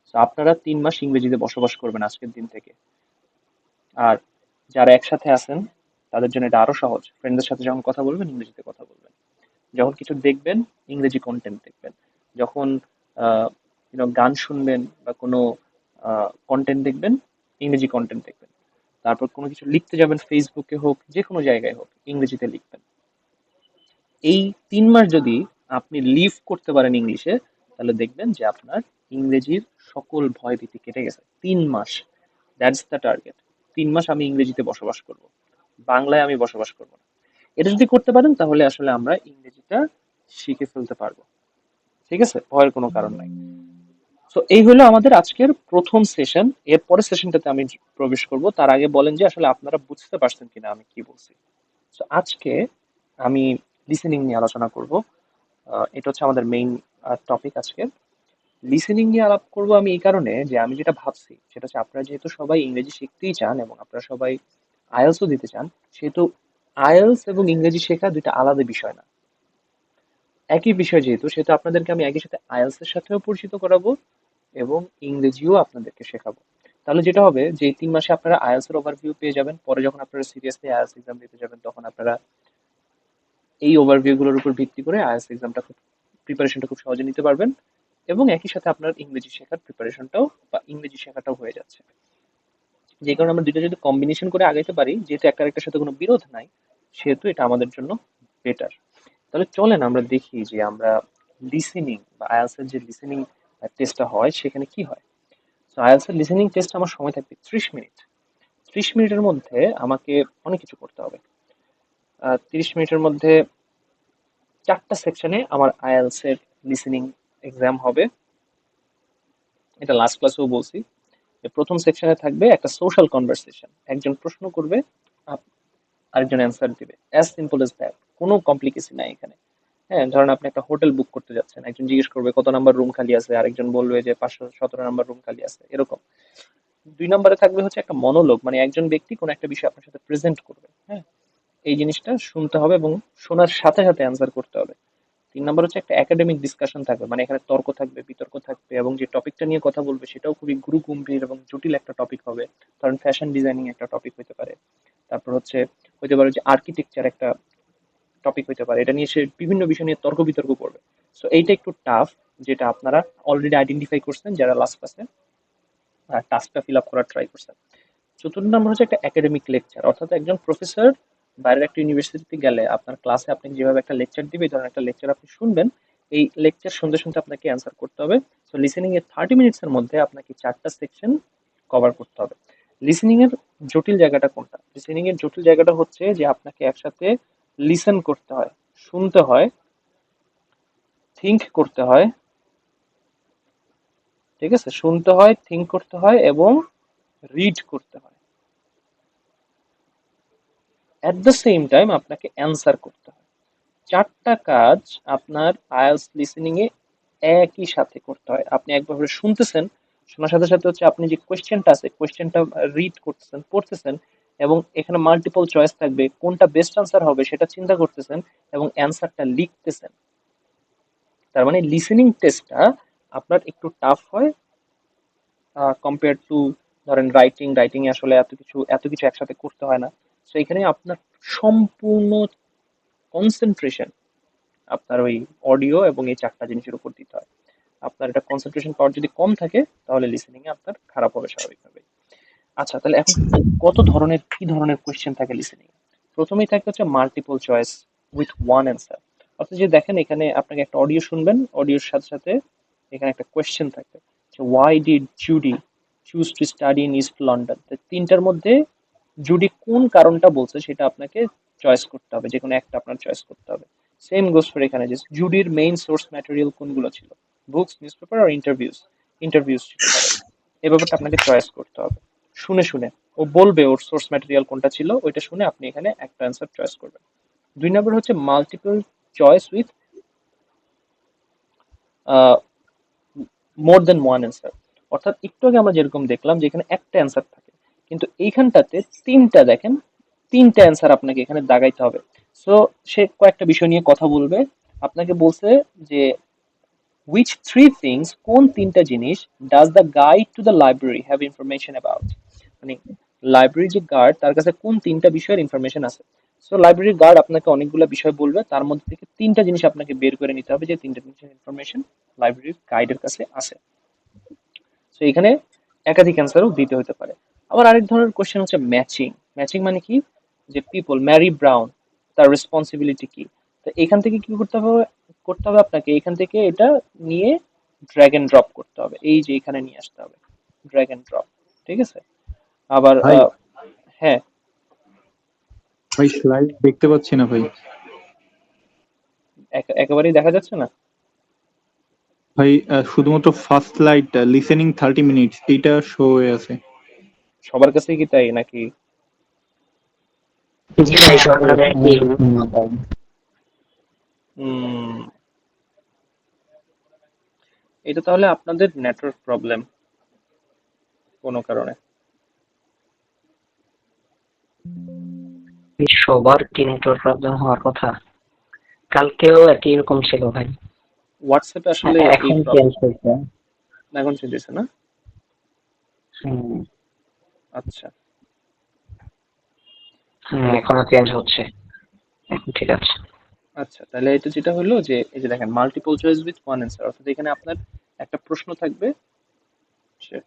তো আপনারা 3 মাস ইংরেজিতে বসবাস করবেন আজকের দিন থেকে। আর যারা একসাথে আছেন তাদের জন্য এটা আরো সহজ, ফ্রেন্ডদের সাথে যখন কথা বলবেন ইংরেজিতে কথা বলবেন, যখন কিছু দেখবেন ইংরেজি কন্টেন্ট দেখবেন, যখন গান শুনবেন বা কোনো কন্টেন্ট দেখবেন ইংরেজি কন্টেন্ট দেখবেন, তারপর কোনো কিছু লিখতে যাবেন ফেসবুকে হোক যে কোনো জায়গায় হোক ইংরেজিতে লিখবেন। এই 3 মাস যদি আপনি লিভ করতে পারেন ইংলিশে, তাহলে দেখবেন যে আপনার ইংরেজির সকল ভয় ভীতি কেটে গেছে। 3 মাস, দ্যাটস দ্য টার্গেট। 3 মাস আমি ইংরেজিতে বসবাস করব, বাংলায় আমি বসবাস করব না। এটা যদি করতে পারেন তাহলে আসলে আমরা ইংরেজিটা শিখে ফেলতে পারবো, ঠিক আছে? ভয়ের কোনো কারণ নাই। তো এই হলো আমাদের আজকের প্রথম সেশন। এর পরের সেশনটাতে আমি প্রবেশ করব, তার আগে বলেন যে আসলে আপনারা বুঝতে পারছেন কিনা আমি কি বলছি। তো আজকে আমি লিসেনিং নিয়ে আলোচনা করব। এটা হচ্ছে আমাদের মেইন টপিক আজকে। লিসেনিং নিয়ে আলাপ করব আমি এই কারণে যে আমি যেটা ভাবছি সেটা হচ্ছে আপনারা যেহেতু সবাই ইংরেজি শিখতেই চান এবং আপনারা সবাই আইএলটিএসও দিতে চান, সেহেতু আইএলটিএস এবং ইংরেজি শেখা দুইটা আলাদা বিষয় না, একই বিষয় যেহেতু, সেহেতু আপনাদেরকে আমি একই সাথে আইএলটিএস এর সাথেও পরিচিত করাবো এবং ইংরেজিও আপনাদেরকে শেখাবো। তাহলে যেটা হবে যে এই 3 মাসে আপনারা আইএলটিএস এর ওভারভিউ পেয়ে যাবেন, পরে যখন আপনারা সিরিয়াসলি আইএলটিএস এক্সাম দিতে যাবেন তখন আপনারা এই ওভারভিউ গুলোর উপর ভিত্তি করে আইএলটিএস এক্সামটা খুব প্রিপারেশনটা খুব সহজে নিতে পারবেন এবং একই সাথে আপনার ইংরেজি শেখার প্রিপারেশনটাও বা ইংরেজি শেখাটাও হয়ে যাচ্ছে। যে কারণে আমরা দুইটা যদি কম্বিনেশন করে আগাইতে পারি, যেহেতু একটা আরেকটার সাথে কোনো বিরোধ নাই, সেহেতু এটা আমাদের জন্য বেটার। তাহলে চলেন আমরা দেখি যে আমরা লিসেনিং বা আইএলটিএস এর যে লিসেনিং টেস্টটা হয় সেখানে কি হয়। তো আইএলটিএস এর লিসেনিং টেস্ট আমার সময় থাকবে 30 মিনিট। 30 মিনিটের মধ্যে আমাকে অনেক কিছু করতে হবে। 30 মিনিটের মধ্যে 4টা সেকশনে আমার আইএলটিএস এর লিসেনিং এক্সাম হবে। এটা লাস্ট ক্লাসেও বলছি। প্রথম সেকশনে থাকবে একটা সোশ্যাল কনভারসেশন, একজন প্রশ্ন করবে, আরেকজন অ্যান্সার দিবে, অ্যাজ সিম্পল এজ দ্যাট, কোনো কমপ্লিকেসি নাই এখানে। হ্যাঁ, ধরেন আপনি একটা হোটেল বুক করতে যাচ্ছেন, একজন জিজ্ঞেস করবে কত নাম্বার রুম খালি আছে, আরেকজন বলবে যে 517 নাম্বার রুম খালি আছে, এরকম। 2 নম্বরে থাকবে হচ্ছে একটা মনোলগ, মানে একজন ব্যক্তি কোনো একটা বিষয় আপনার সাথে প্রেজেন্ট করবে, হ্যাঁ, এই জিনিসটা শুনতে হবে এবং শোনার সাথে সাথে অ্যান্সার করতে হবে। 3 নাম্বার হচ্ছে একটা একাডেমিক ডিসকাশন থাকবে, মানে এখানে তর্ক থাকবে, বিতর্ক থাকবে, এবং যে টপিকটা নিয়ে কথা বলবে সেটাও খুবই গুরুগম্ভীর এবং জটিল একটা টপিক হবে। ধরেন ফ্যাশন ডিজাইনিং একটা টপিক হতে পারে, তারপর হতে পারে যে আর্কিটেকচার একটা টপিক হতে পারে, এটা নিয়ে সে বিভিন্ন বিষয় নিয়ে তর্ক বিতর্ক করবে। সো এইটা একটু টাফ, যেটা আপনারা অলরেডি আইডেন্টিফাই করছেন যারা লাস্ট ক্লাসে টাস্কটা ফিল আপ করার ট্রাই করছেন। চতুর্থ নম্বর হচ্ছে একটা একাডেমিক লেকচার, অর্থাৎ একজন প্রফেসর বাইরের একটা ইউনিভার্সিটিতে গেলে আপনার ক্লাসে আপনাকে যেভাবে একটা লেকচার দিবে, এই ধরনের একটা লেকচার আপনি শুনবেন। এই লেকচার শুনতে শুনতে আপনাকে অ্যান্সার করতে হবে। সো লিসেনিং এর 30 মিনিটস এর মধ্যে আপনাকে 4টা সেকশন কভার করতে হবে। লিসেনিং এর জটিল জায়গাটা কোনটা? লিসেনিং এর জটিল জায়গাটা হচ্ছে যে আপনাকে একসাথে লিসেন করতে হয়, শুনতে হয়, থিঙ্ক করতে হয়, ঠিক আছে, শুনতে হয়, থিঙ্ক করতে হয় এবং রিড করতে হয়। এট দ্য সেম টাইম আপনাকে অ্যান্সার করতে হয়। 4টা কাজ আপনার আইএলটিএস লিসেনিং এ একই সাথে করতে হয়। আপনি একবার করে শুনতেছেন, শোনার সাথে সাথে হচ্ছে আপনি যে কোয়েশ্চেনটা আছে কোয়েশ্চেনটা রিড করতেছেন, পড়তেছেন, এবং এখানে মাল্টিপল চয়েস থাকবে, কোনটা বেস্ট আনসার হবে সেটা চিন্তা করতেছেন এবং অ্যান্সারটা লিখতেছেন। তার মানে লিসেনিং টেস্টটা আপনার একটু টাফ হয় কম্পেয়ার টু ধরেন রাইটিং। রাইটিং এ আসলে এত কিছু একসাথে করতে হয় না। তো এখানে আপনার সম্পূর্ণ কনসেন্ট্রেশন আপনার ওই অডিও এবং এই 4টা জিনিসের উপর দিতে হয়। আপনার এটা কনসেন্ট্রেশন পাওয়ার যদি কম থাকে তাহলে লিসেনিং এ আপনার খারাপ হবে স্বাভাবিকভাবে। আচ্ছা, তাহলে এখন কি ধরনের কোয়েশ্চেন থাকে লিসেনিং এ? প্রথমেই থাকে হচ্ছে multiple choice with one answer. অর্থাৎ যে দেখেন এখানে আপনাকে একটা অডিও শুনবেন, অডিওর সাথে সাথে এখানে একটা কোয়েশ্চেন থাকবে যে why did Judy choose to study in East London. তিনটার মধ্যে জুডি কোন কারণটা বলছে সেটা আপনাকে চয়েস করতে হবে, যে কোনো একটা আপনার চয়েস করতে হবে। সেম গোস ফর এখানে, যে জুডির মেইন সোর্স ম্যাটেরিয়াল কোনগুলো ছিল, বুকস, নিউজ পেপার আর ইন্টারভিউজ। ইন্টারভিউজ ছিল ধরো, এই ব্যাপারটা আপনাকে চয়েস করতে হবে শুনে শুনে। ও বলবে ওর সোর্স ম্যাটেরিয়াল কোনটা ছিল, ওইটা শুনে আপনি এখানে একটা অ্যান্সার চয়েস করবেন। 2 নম্বর হচ্ছে multiple choice with more than one answer. অর্থাৎ একটু আগে আমরা যেরকম দেখলাম যে এখানে একটা অ্যান্সার থাকে, কিন্তু এইখানটাতে তিনটা, দেখেন তিনটা অ্যান্সার আপনাকে এখানে দাগাইতে হবে। সো সে কয়েকটা বিষয় নিয়ে কথা বলবে, আপনাকে বলছে যে which three things, কোন তিনটা জিনিস does the guide to the library have information about, মানে লাইব্রেরি যে গার্ড তার কাছে কোন তিনটা বিষয়ের ইনফরমেশন আছে। সো লাইব্রেরির গার্ড আপনাকে অনেকগুলো বিষয় বলবে, তার মধ্যে থেকে তিনটা জিনিস আপনাকে বের করে নিতে হবে যে তিনটা জিনিসের ইনফরমেশন লাইব্রেরির গাইডের কাছে আছে। সো এখানে একাধিক অ্যান্সারও দিতে হতে পারে। আবার আরেক ধরনের কোশ্চেন হচ্ছে ম্যাচিং। ম্যাচিং মানে কি, যে পিপল ম্যারি ব্রাউন, তার রেসপন্সিবিলিটি কি। তো এখান থেকে কি করতে হবে আপনাকে এখান থেকে এটা নিয়ে ড্র্যাগ এন্ড ড্রপ করতে হবে, এই যে এখানে নিয়ে আসতে হবে, ড্র্যাগ এন্ড ড্রপ, ঠিক আছে। আবার ভাই হ্যাঁ, ভাই স্লাইড দেখতে পাচ্ছি না ভাই। একেবারেই দেখা যাচ্ছে না। ভাই শুধুমাত্র ফার্স্ট স্লাইডটা লিসেনিং 30 মিনিটস এইটা শো হয়ে আছে। সবার কাছে কি তাই নাকি? জি ভাই, সরকার উম, এটা তাহলে আপনাদের নেটওয়ার্ক প্রবলেম কোনো কারণে। সবার কি নেটওয়ার্ক প্রবলেম হওয়ার কথা? কালকেও একই রকম ছিল ভাই। হোয়াটসঅ্যাপে আসলে এই এখন চেঞ্জ প্রবলেম হয়েছে। এখন চলতেছে না। হুম, আচ্ছা, হ্যাঁ তাহলে এখনো চেঞ্জ হচ্ছে। এখন ঠিক আছে। আচ্ছা, তাহলে এটা যেটা হলো যে এই যে দেখেন multiple choice with one answer, অর্থাৎ এখানে আপনার একটা প্রশ্ন থাকবে, সে-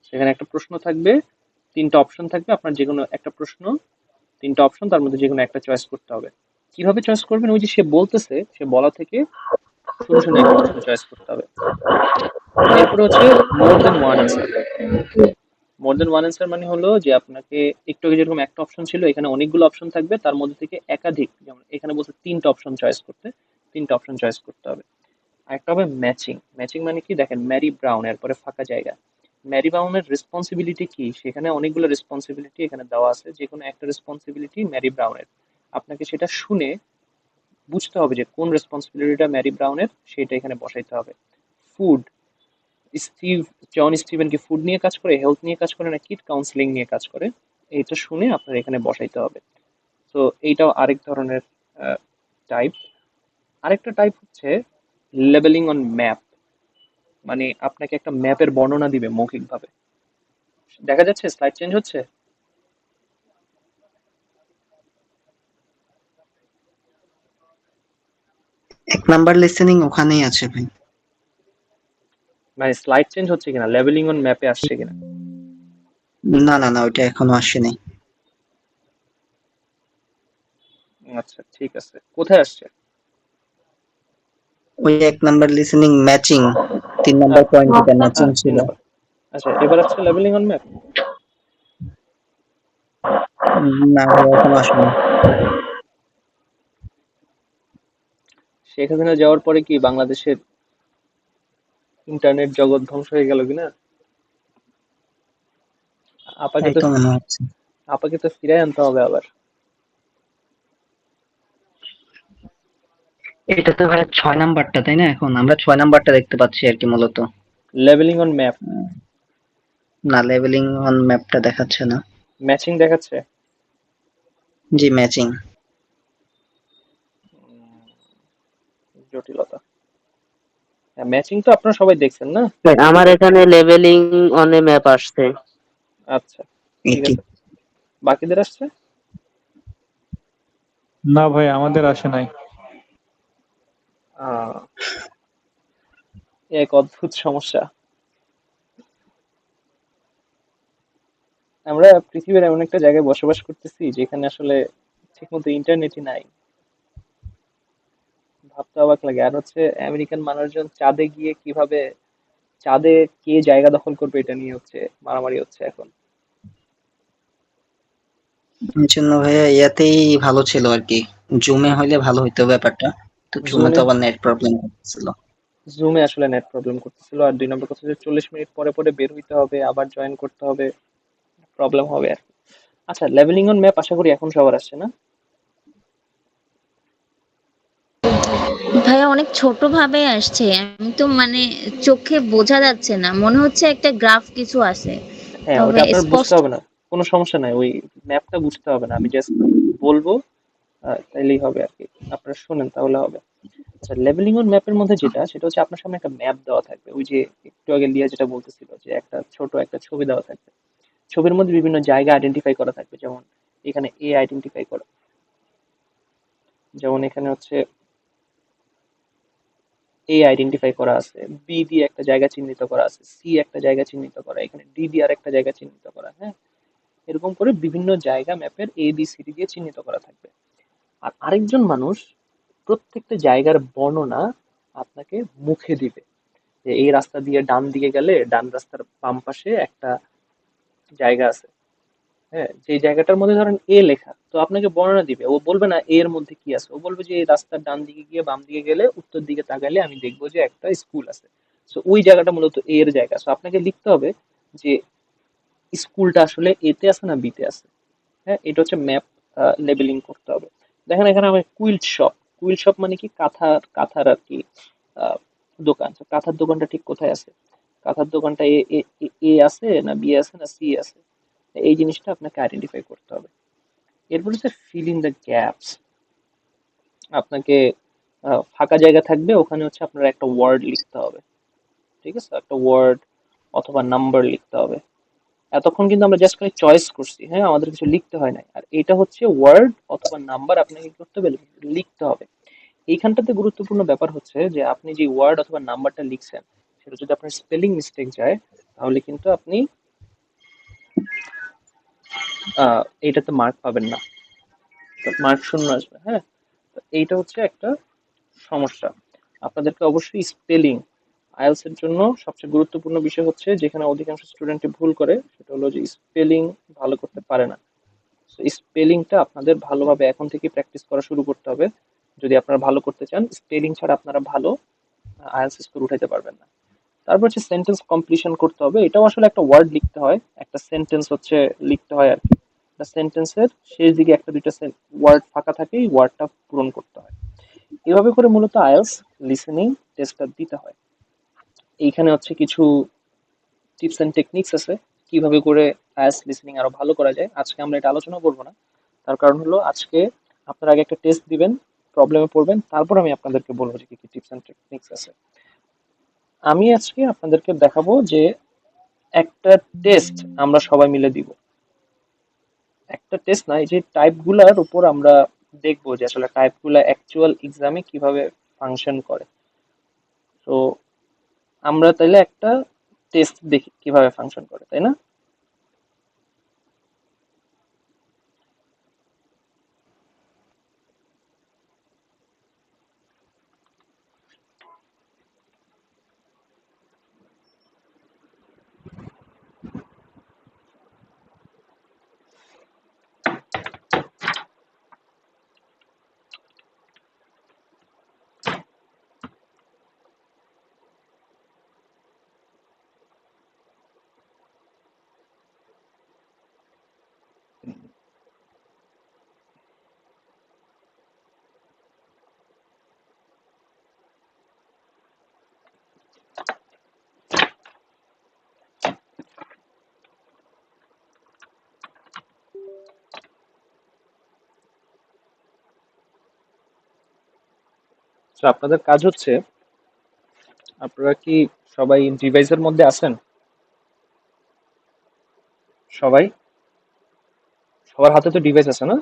সেখানে একটা প্রশ্ন থাকবে, তিনটা অপশন থাকবে, আপনার যে কোনো একটা প্রশ্ন, তিনটা অপশন, তার মধ্যে যে কোনো একটা চয়েস করতে হবে। কিভাবে চয়েস করবেন, ওই যে সে বলতেছে, সে বলা থেকে শুনে শুনে একটা অপশন চয়েস করতে হবে। এরপরে হচ্ছে মোর দেন ওয়ান অ্যান্সার। মোর দেন ওয়ান অ্যান্সার মানে হলো যে আপনাকে একটু আগে যেরকম একটা অপশন ছিল, এখানে অনেকগুলো অপশন থাকবে, তার মধ্যে থেকে একাধিক, যেমন এখানে বলছে তিনটা অপশন চয়েস করতে, তিনটা অপশন চয়েস করতে হবে। আরেকটা হবে ম্যাচিং। ম্যাচিং মানে কি, দেখেন ম্যারি ব্রাউন, এরপরে ফাঁকা জায়গা। ম্যারি ব্রাউনের রেসপন্সিবিলিটি কি, সেখানে অনেকগুলো রেসপন্সিবিলিটি এখানে দেওয়া আছে, যে কোনো একটা রেসপন্সিবিলিটি ম্যারি ব্রাউনের। আপনাকে সেটা শুনে বুঝতে হবে যে কোন রেসপন্সিবিলিটিটা ম্যারি ব্রাউনের, সেটা এখানে বসাইতে হবে। ফুড, জন স্টিভেন কি ফুড নিয়ে কাজ করে, হেলথ নিয়ে কাজ করে, না কিড কাউন্সিলিং নিয়ে কাজ করে, এইটা শুনে আপনার এখানে বসাইতে হবে। তো এইটাও আরেক ধরনের টাইপ। আরেকটা টাইপ হচ্ছে লেবেলিং অন ম্যাপ, মানে আপনাকে একটা ম্যাপের বর্ণনা দিবে মৌখিকভাবে। দেখা যাচ্ছে স্লাইড চেঞ্জ হচ্ছে? এক নাম্বার লিসেনিং ওখানেই আছে ভাই। মানে স্লাইড চেঞ্জ হচ্ছে কিনা, লেবেলিং অন ম্যাপে আসছে কিনা? না না না, ওইটা এখনো আসেনি। আচ্ছা ঠিক আছে, কোথায় আসছে? ওই এক number listening matching, 3 number point যেটা ম্যাচিং তিন ছিল। নাম্বার। আচ্ছা এবার আসছে লেবেলিং অন ম্যাপ। না ভাই, এখনো আসেনি। শেখ হাসিনা যাওয়ার পরে কি বাংলাদেশের ইন্টারনেট জগৎ ধ্বংস হয়ে গেল কিনা? আপাকে তাই তো তো মনে হচ্ছে। আপাকে তো ফিরাই আনতে হবে আবার। এটা তো ভাই 6 নাম্বারটা, তাই না? এখন আমরা 6 নাম্বারটা দেখতে পাচ্ছি আর কি মূলত। Labelling on map. না, লেভেলিং অন ম্যাপটা দেখাচ্ছে না। ম্যাচিং দেখাচ্ছে। জি, ম্যাচিং। জটিলতা। ম্যাচিং তো আপনারা সবাই দেখছেন না? আমার এখানে লেভেলিং অন এ ম্যাপ আসছে। আচ্ছা ঠিক এটি আছে, বাকিদের আসছে? না ভাই, আমাদের আসে নাই। আহ, এক অদ্ভুত সমস্যা। আমরা পৃথিবীর এমন একটা জায়গায় বসবাস করতেছি যেখানে আসলে ঠিকমতো ইন্টারনেটই নাই। ভাবতে অবাক লাগে। আর হচ্ছে আমেরিকান মানুষজন চাঁদে গিয়ে কিভাবে, চাঁদে কে জায়গা দখল করবে এটা নিয়ে হচ্ছে মারামারি হচ্ছে এখন। এর জন্য ভাইয়া ইয়াতেই ভালো ছিল আর কি, জুমে হইলে ভালো হইতো ব্যাপারটা। তো জুমে তো জুমে আবার নেট প্রবলেম হচ্ছিল। জুমে আসলে নেট প্রবলেম করতেছিল, আর দুই নম্বর কথা হচ্ছে 40 মিনিট পরে পরে বের হইতে হবে, আবার জয়েন করতে হবে, প্রবলেম হবে আর কি। আচ্ছা লেভেলিং অন ম্যাপ আশা করি এখন সবার আসছে না? ভাইয়া অনেক ছোট ভাবে আসছে, আমি তো মানে চোখে বোঝা যাচ্ছে না, মনে হচ্ছে একটা গ্রাফ কিছু আছে, হ্যাঁ ওটা তবে আপনার বুঝতে স্পষ্ট। হবে না, কোনো সমস্যা নাই, ওই ম্যাপটা বুঝতে হবে না, আমি জাস্ট বলবো, তাইলেই হবে আর কি। আপনারা শোনেন তাহলে হবে। আচ্ছা লেভেলিং অন ম্যাপের মধ্যে যেটা, সেটা হচ্ছে আপনার সামনে একটা ম্যাপ দেওয়া থাকবে, ওই যে একটু আগে লিয়া যেটা বলতেছিল যে একটা ছোট একটা ছবি দেওয়া থাকবে। ছবির মধ্যে বিভিন্ন জায়গা আইডেন্টিফাই করা থাকবে, যেমন এখানে এ আইডেন্টিফাই করা, যেমন এখানে হচ্ছে এ আইডেন্টিফাই করা আছে, বি দিয়ে একটা জায়গা চিহ্নিত করা আছে, সি একটা জায়গা চিহ্নিত করা, এখানে ডি দিয়ে আর একটা জায়গা চিহ্নিত করা, হ্যাঁ। এরকম করে বিভিন্ন জায়গা ম্যাপের এ বি সি ডি দিয়ে চিহ্নিত করা থাকবে। আর আরেকজন মানুষ প্রত্যেকটা জায়গার বর্ণনা আপনাকে মুখে দিবে, যে এই রাস্তা দিয়ে ডান দিকে গেলে ডান রাস্তার বাম পাশে একটা জায়গা আছে, হ্যাঁ, যে জায়গাটার মধ্যে ধরেন এ লেখা, তো আপনাকে বর্ণনা দিবে, ও বলবে না এর মধ্যে কি আছে, ও বলবে যে এই রাস্তার ডান দিকে গিয়ে বাম দিকে গেলে উত্তর দিকে তাকালে আমি দেখবো যে একটা স্কুল আছে। তো ওই জায়গাটা মূলত এ এর জায়গা, তো আপনাকে লিখতে হবে যে স্কুলটা আসলে এতে আছে না বিতে আছে। হ্যাঁ, এটা হচ্ছে ম্যাপ লেবেলিং করতে হবে। দেখেন এখানে আমার কুইল্ট শপ, কুইল্ট শপ মানে কি কাঁথার, কাঁথার আর কি আহ, দোকান। তো কাঁথার দোকানটা ঠিক কোথায় আছে, কাঁথার দোকানটা এ এ এ- এ আছে না বি আছে না সি আছে, এই জিনিসটা আপনাকে আইডেন্টিফাই করতে হবে। এরপর হচ্ছে ফিল ইন দ্য গ্যাপস। আপনাকে ফাঁকা জায়গা থাকবে, ওখানে হচ্ছে আপনার একটা ওয়ার্ড লিখতে হবে। ঠিক আছে, একটা ওয়ার্ড অথবা নাম্বার লিখতে হবে। এতক্ষণ কিন্তু আমরা জাস্ট খালি চয়েস করছি, হ্যাঁ, আমাদের কিছু লিখতে হয় নাই। আর এটা হচ্ছে ওয়ার্ড অথবা নাম্বার, আপনাকে কি করতে হবে, লিখতে হবে। এইখানটাতে গুরুত্বপূর্ণ ব্যাপার হচ্ছে যে আপনি যে ওয়ার্ড অথবা নাম্বারটা লিখছেন, সেটা যদি আপনার স্পেলিং মিস্টেক যায়, তাহলে কিন্তু আপনি এইটাতে মার্ক পাবেন না, মার্ক শূন্য আসবে, হ্যাঁ। তো এইটা হচ্ছে একটা সমস্যা। আপনাদেরকে অবশ্যই স্পেলিং, আইএলটিএস এর জন্য সবচেয়ে গুরুত্বপূর্ণ বিষয় হচ্ছে যেখানে অধিকাংশ স্টুডেন্টই ভুল করে, সেটা হলো যে স্পেলিং ভালো করতে পারে না। স্পেলিংটা আপনাদের ভালোভাবে এখন থেকে প্র্যাকটিস করা শুরু করতে হবে যদি আপনারা ভালো করতে চান। স্পেলিং ছাড়া আপনারা ভালো আইএলটিএস স্কোর উঠাইতে পারবেন না। তারপর হচ্ছে সেন্টেন্স কমপ্লিশন করতে হবে, এটাও আসলে একটা ওয়ার্ড লিখতে হয়, একটা সেন্টেন্স হচ্ছে লিখতে হয় আর কি। সেন্টেন্সের শেষ দিকে একটা দুইটা ওয়ার্ড ফাঁকা থাকে, এই ওয়ার্ডটা পূরণ করতে হয়। এভাবে করে মূলত আইএলটিএস লিসেনিং টেস্টটা দিতে হয়। এইখানে হচ্ছে কিছু টিপস এন্ড টেকনিক্স আছে কিভাবে করে ফাস্ট লিসেনিং আরো ভালো করা যায়। আজকে আমরা এটা আলোচনা করবো না, তার কারণ হলো আজকে আপনারা আগে একটা টেস্ট দিবেন, প্রবলেমে পড়বেন, তারপর আমি আপনাদেরকে বলবো যে কি কি টিপস এন্ড টেকনিক্স আছে। আমি আজকে আপনাদেরকে দেখাবো যে একটা টেস্ট আমরা সবাই মিলে দিব। একটা টেস্ট না, এই যে টাইপ গুলার উপর আমরা দেখবো যে আসলে টাইপ গুলা অ্যাকচুয়াল এক্সামে কিভাবে ফাংশন করে। তো আমরা তাইলে একটা টেস্ট দেখি কিভাবে ফাংশন করে, তাই না? তো আপনাদের কাজ হচ্ছে, আপনারা কি সবাই ডিভাইসের মধ্যে আছেন? সবাই, সবার হাতে তো ডিভাইস আছে না?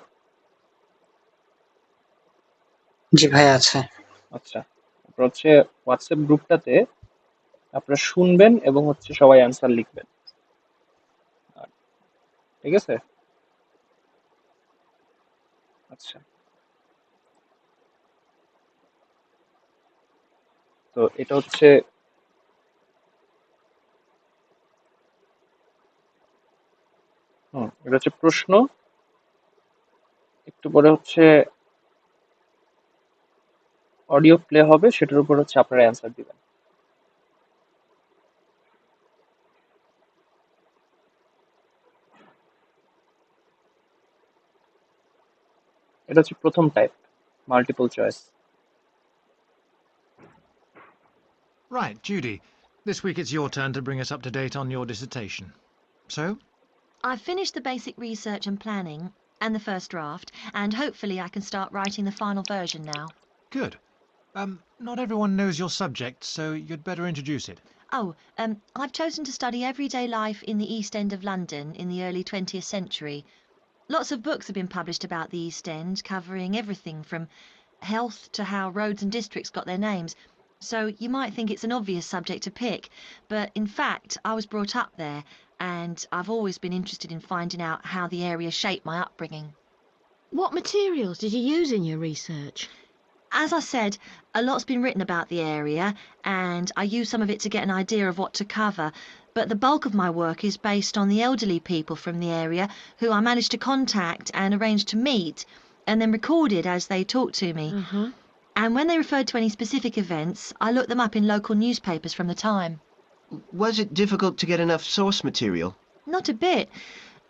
জি ভাই আছে। আচ্ছা, তারপর হচ্ছে হোয়াটসঅ্যাপ গ্রুপটাতে আপনারা শুনবেন এবং হচ্ছে সবাই অ্যান্সার লিখবেন। আর ঠিক আছে? আচ্ছা, তো এটা হচ্ছে এটা হচ্ছে প্রশ্ন, একটু পরে হচ্ছে অডিও প্লে হবে, সেটার উপর হচ্ছে আপনারা অ্যান্সার দিবেন। এটা হচ্ছে প্রথম type, multiple choice. Right, Judy. This week it's your turn to bring us up to date on your dissertation. So, I've finished the basic research and planning and the first draft, and hopefully I can start writing the final version now. good. Not everyone knows your subject, so you'd better introduce it. I've chosen to study everyday life in the East End of London in the early 20th century. Lots of books have been published about the East End, covering everything from health to how roads and districts got their names. So you might think it's an obvious subject to pick, but in fact, I was brought up there, and I've always been interested in finding out how the area shaped my upbringing. What materials did you use in your research? As I said, a lot's been written about the area, and I used some of it to get an idea of what to cover, but the bulk of my work is based on the elderly people from the area who I managed to contact and arrange to meet, and then recorded as they talked to me. Uh-huh. And when they referred to any specific events, I looked them up in local newspapers from the time. Was it difficult to get enough source material? Not a bit.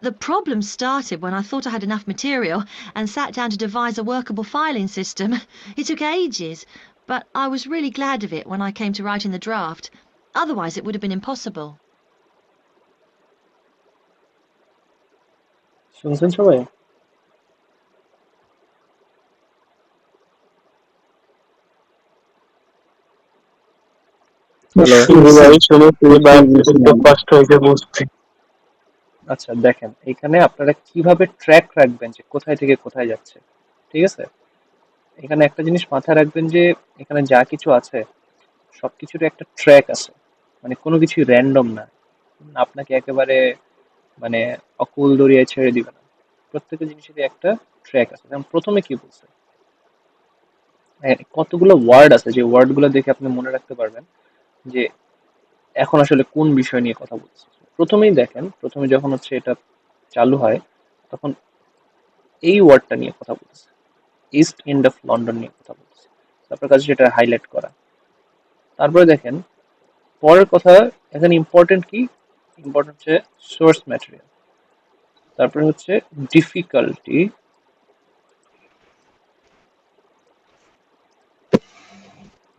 The problem started when I thought I had enough material and sat down to devise a workable filing system. It took ages, but I was really glad of it when I came to writing the draft. Otherwise, it would have been impossible. শুনছেন সবাই? হ্যালো। একটু কষ্ট হয়েছে বুঝতে। আচ্ছা, দেখেন এখানে আপনারা কিভাবে ট্র্যাক রাখবেন যে কোথায় থেকে কোথায় যাচ্ছে। ঠিক আছে? এখানে একটা জিনিস মাথায় রাখবেন যে এখানে যা কিছু আছে সবকিছুর একটা ট্র্যাক আছে, মানে কোনো কিছু র্যান্ডম না। আপনাকে একেবারে মানে অকুল দরিয়ায় ছেড়ে দিবে না, প্রত্যেকটা জিনিসেরই একটা ট্র্যাক আছে। যেমন প্রথমে কি বলছে, কতগুলো ওয়ার্ড আছে যে ওয়ার্ড গুলো দেখে আপনি মনে রাখতে পারবেন যে এখন আসলে কোন বিষয় নিয়ে কথা বলছে। প্রথমেই দেখেন, প্রথমে যখন হচ্ছে এটা চালু হয় তখন এই ওয়ার্ডটা নিয়ে কথা বলছে, ইস্ট এন্ড অফ লন্ডন নিয়ে কথা বলছে। আপনার কাছে সেটা হাইলাইট করা। তারপরে দেখেন পরের কথা, এখানে ইম্পর্টেন্ট কি, ইম্পর্টেন্ট হচ্ছে সোর্স ম্যাটেরিয়াল। তারপরে হচ্ছে ডিফিকাল্টি,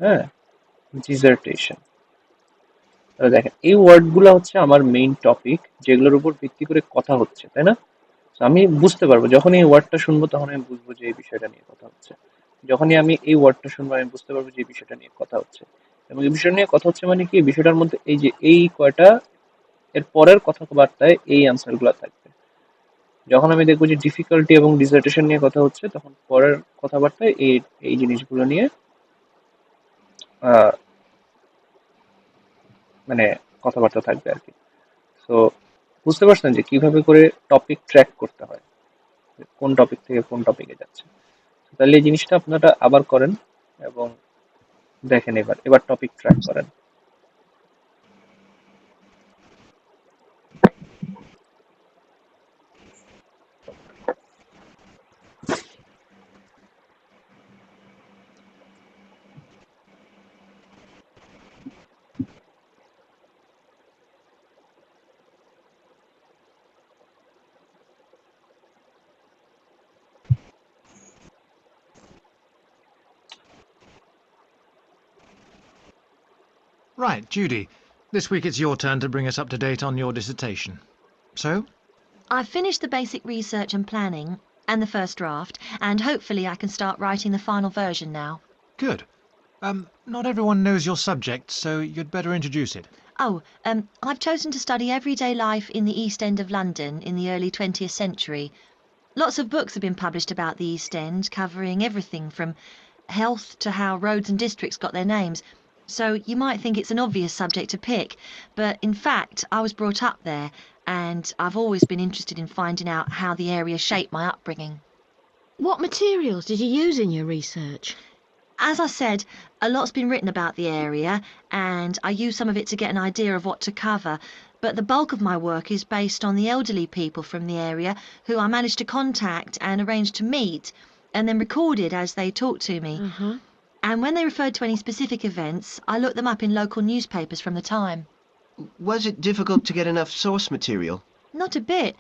হ্যাঁ, ডিসার্টেশন। তাহলে দেখেন এই ওয়ার্ডগুলো হচ্ছে আমার মেইন টপিক, যেগুলোর উপর ভিত্তি করে কথা হচ্ছে, তাই না? তো আমি বুঝতে পারবো, যখনই এই ওয়ার্ডটা শুনবো তখন আমি বুঝবো যে এই বিষয়টা নিয়ে কথা হচ্ছে। যখনই আমি এই ওয়ার্ডটা শুনবো আমি বুঝতে পারবো যে এই বিষয়টা নিয়ে কথা হচ্ছে। এবং এই বিষয়টা নিয়ে কথা হচ্ছে মানে কি, এই বিষয়টার মধ্যে এই যে এই কয়টা এর পরের কথাবার্তায় এই অ্যান্সার গুলা থাকবে। যখন আমি দেখবো যে ডিফিকাল্টি এবং ডিসার্টেশন নিয়ে কথা হচ্ছে, তখন পরের কথাবার্তায় এই এই জিনিসগুলো নিয়ে আহ, মানে কথাবার্তা থাকবে আর কি। তো বুঝতে পারছেন যে কিভাবে করে টপিক ট্র্যাক করতে হয়, কোন টপিক থেকে কোন টপিকে যাচ্ছে। তাহলে এই জিনিসটা আপনারা আবার করেন এবং দেখেন, এবার এবার টপিক ট্র্যাক করেন। Right, Judy. This week it's your turn to bring us up to date on your dissertation. So, I've finished the basic research and planning and the first draft, and hopefully I can start writing the final version now. good. Not everyone knows your subject, so you'd better introduce it. I've chosen to study everyday life in the East End of London in the early 20th century. Lots of books have been published about the East End, covering everything from health to how roads and districts got their names. So you might think it's an obvious subject to pick, but in fact, I was brought up there, and I've always been interested in finding out how the area shaped my upbringing. What materials did you use in your research? As I said, a lot's been written about the area, and I use some of it to get an idea of what to cover, but the bulk of my work is based on the elderly people from the area who I managed to contact and arrange to meet, and then recorded as they talked to me. Uh-huh. And when they referred to any specific events, I looked them up in local newspapers from the time. Was it difficult to get enough source material? Not a bit.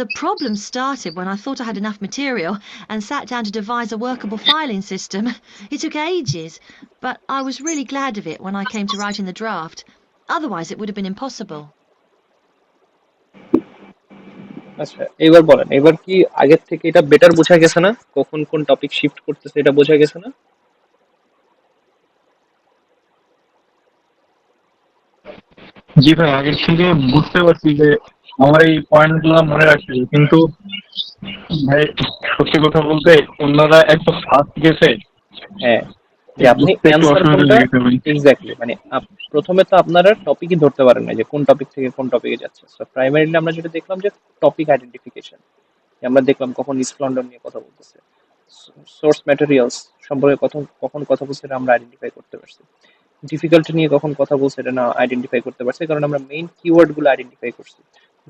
The problem started when I thought I had enough material and sat down to devise a workable filing system. It took ages, but I was really glad of it when I came to writing the draft. Otherwise, it would have been impossible. আচ্ছা, এবার বলেন, এবার কি আগের থেকে এটা বেটার বোঝা গেছে না? কখন কোন টপিক শিফট করতেছে এটা বোঝা গেছে না? জি ভাই, আগের থেকে বুঝতে পারছি যে আমার এই পয়েন্ট গুলো মনে রাখছি, কিন্তু ভাই সত্যি কথা বলতে অন্যরা একদম ফার্স্ট গেছে, হ্যাঁ, যে আপনি বুঝতে একটু অ্যান্সার অসুবিধা কোনটা, লেগেছে ভাই। এক্স্যাক্টলি, মানে প্রথমে তো আপনারা টপিকই ধরতে পারেন না যে কোন টপিক থেকে কোন টপিকে যাচ্ছে। সো প্রাইমারিলি আমরা যেটা দেখলাম যে টপিক আইডেন্টিফিকেশন, আমরা দেখলাম কখন ইস্ট লন্ডন নিয়ে কথা বলতেছে, সোর্স ম্যাটেরিয়ালস সম্পর্কে কখন কখন কথা বলছে এটা আমরা আইডেন্টিফাই করতে পারছি। ডিফিকাল্টি নিয়ে কখন কথা বলছে এটা না আইডেন্টিফাই করতে পারছি, কারণ আমরা মেইন কিওয়ার্ড গুলো আইডেন্টিফাই করছি।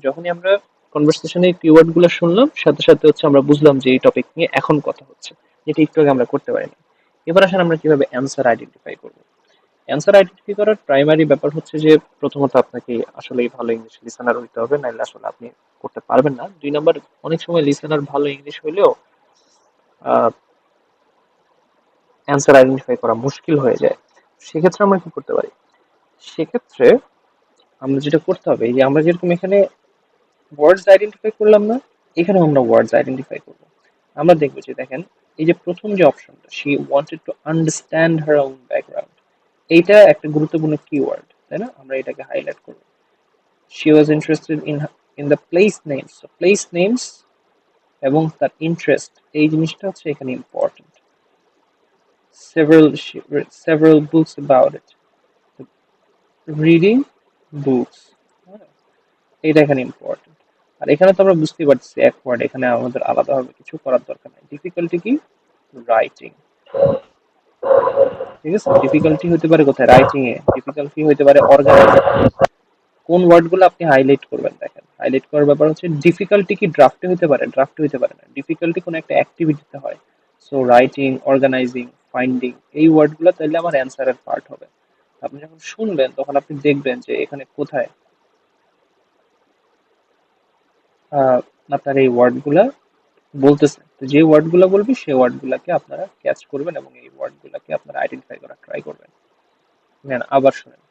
যখনই আমরা কনভারসেশনে কিওয়ার্ড গুলো শুনলাম, সাথে সাথে হচ্ছে আমরা বুঝলাম যে এই টপিক নিয়ে এখন কথা হচ্ছে, যেটা একটু আগে আমরা করতে পারিনি। এবার আসেন আমরা কিভাবে অ্যান্সার আইডেন্টিফাই করবো। অ্যান্সার আইডেন্টিফাই করার প্রাইমারি ব্যাপার হচ্ছে যে প্রথমত আপনাকে আসলে ভালো ইংলিশ লিসেনার হইতে হবে, নাহলে আসলে আপনি করতে পারবেন না। 2 নাম্বার, অনেক সময় লিসেনার ভালো ইংলিশ হইলেও অ্যান্সার আইডেন্টিফাই করা মুশকিল হয়ে যায়। সেক্ষেত্রে আমরা কি করতে পারি? সেক্ষেত্রে আমরা যেটা করতে হবে, এই যে আমরা যেরকম এখানে ওয়ার্ডস আইডেন্টিফাই করলাম না, এখানেও আমরা ওয়ার্ডস আইডেন্টিফাই করবো। আমরা দেখবো যে দেখেন, এই যে প্রথম যে অপশনটা, she wanted to understand her own background, এইটা একটা গুরুত্বপূর্ণ কিওয়ার্ড, তাই না? আমরা এটাকে হাইলাইট করবো। She was interested in the place names, place names এবং তার ইন্টারেস্ট, এই জিনিসটা হচ্ছে এখানে important. several books about it, reading books, এটা এখানে ইম্পর্টেন্ট। আর এখানে তো আমরা বুঝতে পারছি এক ওয়ার্ড, এখানে আমাদের আলাদাভাবে কিছু করার দরকার নেই। ডিফিকাল্টি কি? রাইটিং, ঠিক আছে? ডিফিকাল্টি হতে পারে কোথায়? রাইটিং এ। ডিফিকাল্টি হতে পারে অর্গানাইজিং। কোন ওয়ার্ডগুলো আপনি হাইলাইট করবেন? দেখেন, হাইলাইট করার ব্যাপার হচ্ছে ডিফিকাল্টি কি ড্রাফটে হতে পারে? ড্রাফটে হতে পারে না। ডিফিকাল্টি কোনো একটা অ্যাক্টিভিটিতে হয়। সো রাইটিং, অর্গানাইজিং, ফাইন্ডিং, এই ওয়ার্ডগুলো তাহলে আমার অ্যান্সারের পার্ট হবে। আপনি যখন শুনবেন তখন আপনি দেখবেন যে এখানে কোথায় আপনার এই ওয়ার্ডগুলা বলতেছে। তো যে ওয়ার্ডগুলো বলবি সেই ওয়ার্ডগুলোকে আপনারা ক্যাচ করবেন এবং এই ওয়ার্ডগুলোকে আপনারা আইডেন্টিফাই করার ট্রাই করবেন। নেন আবার শুনেন।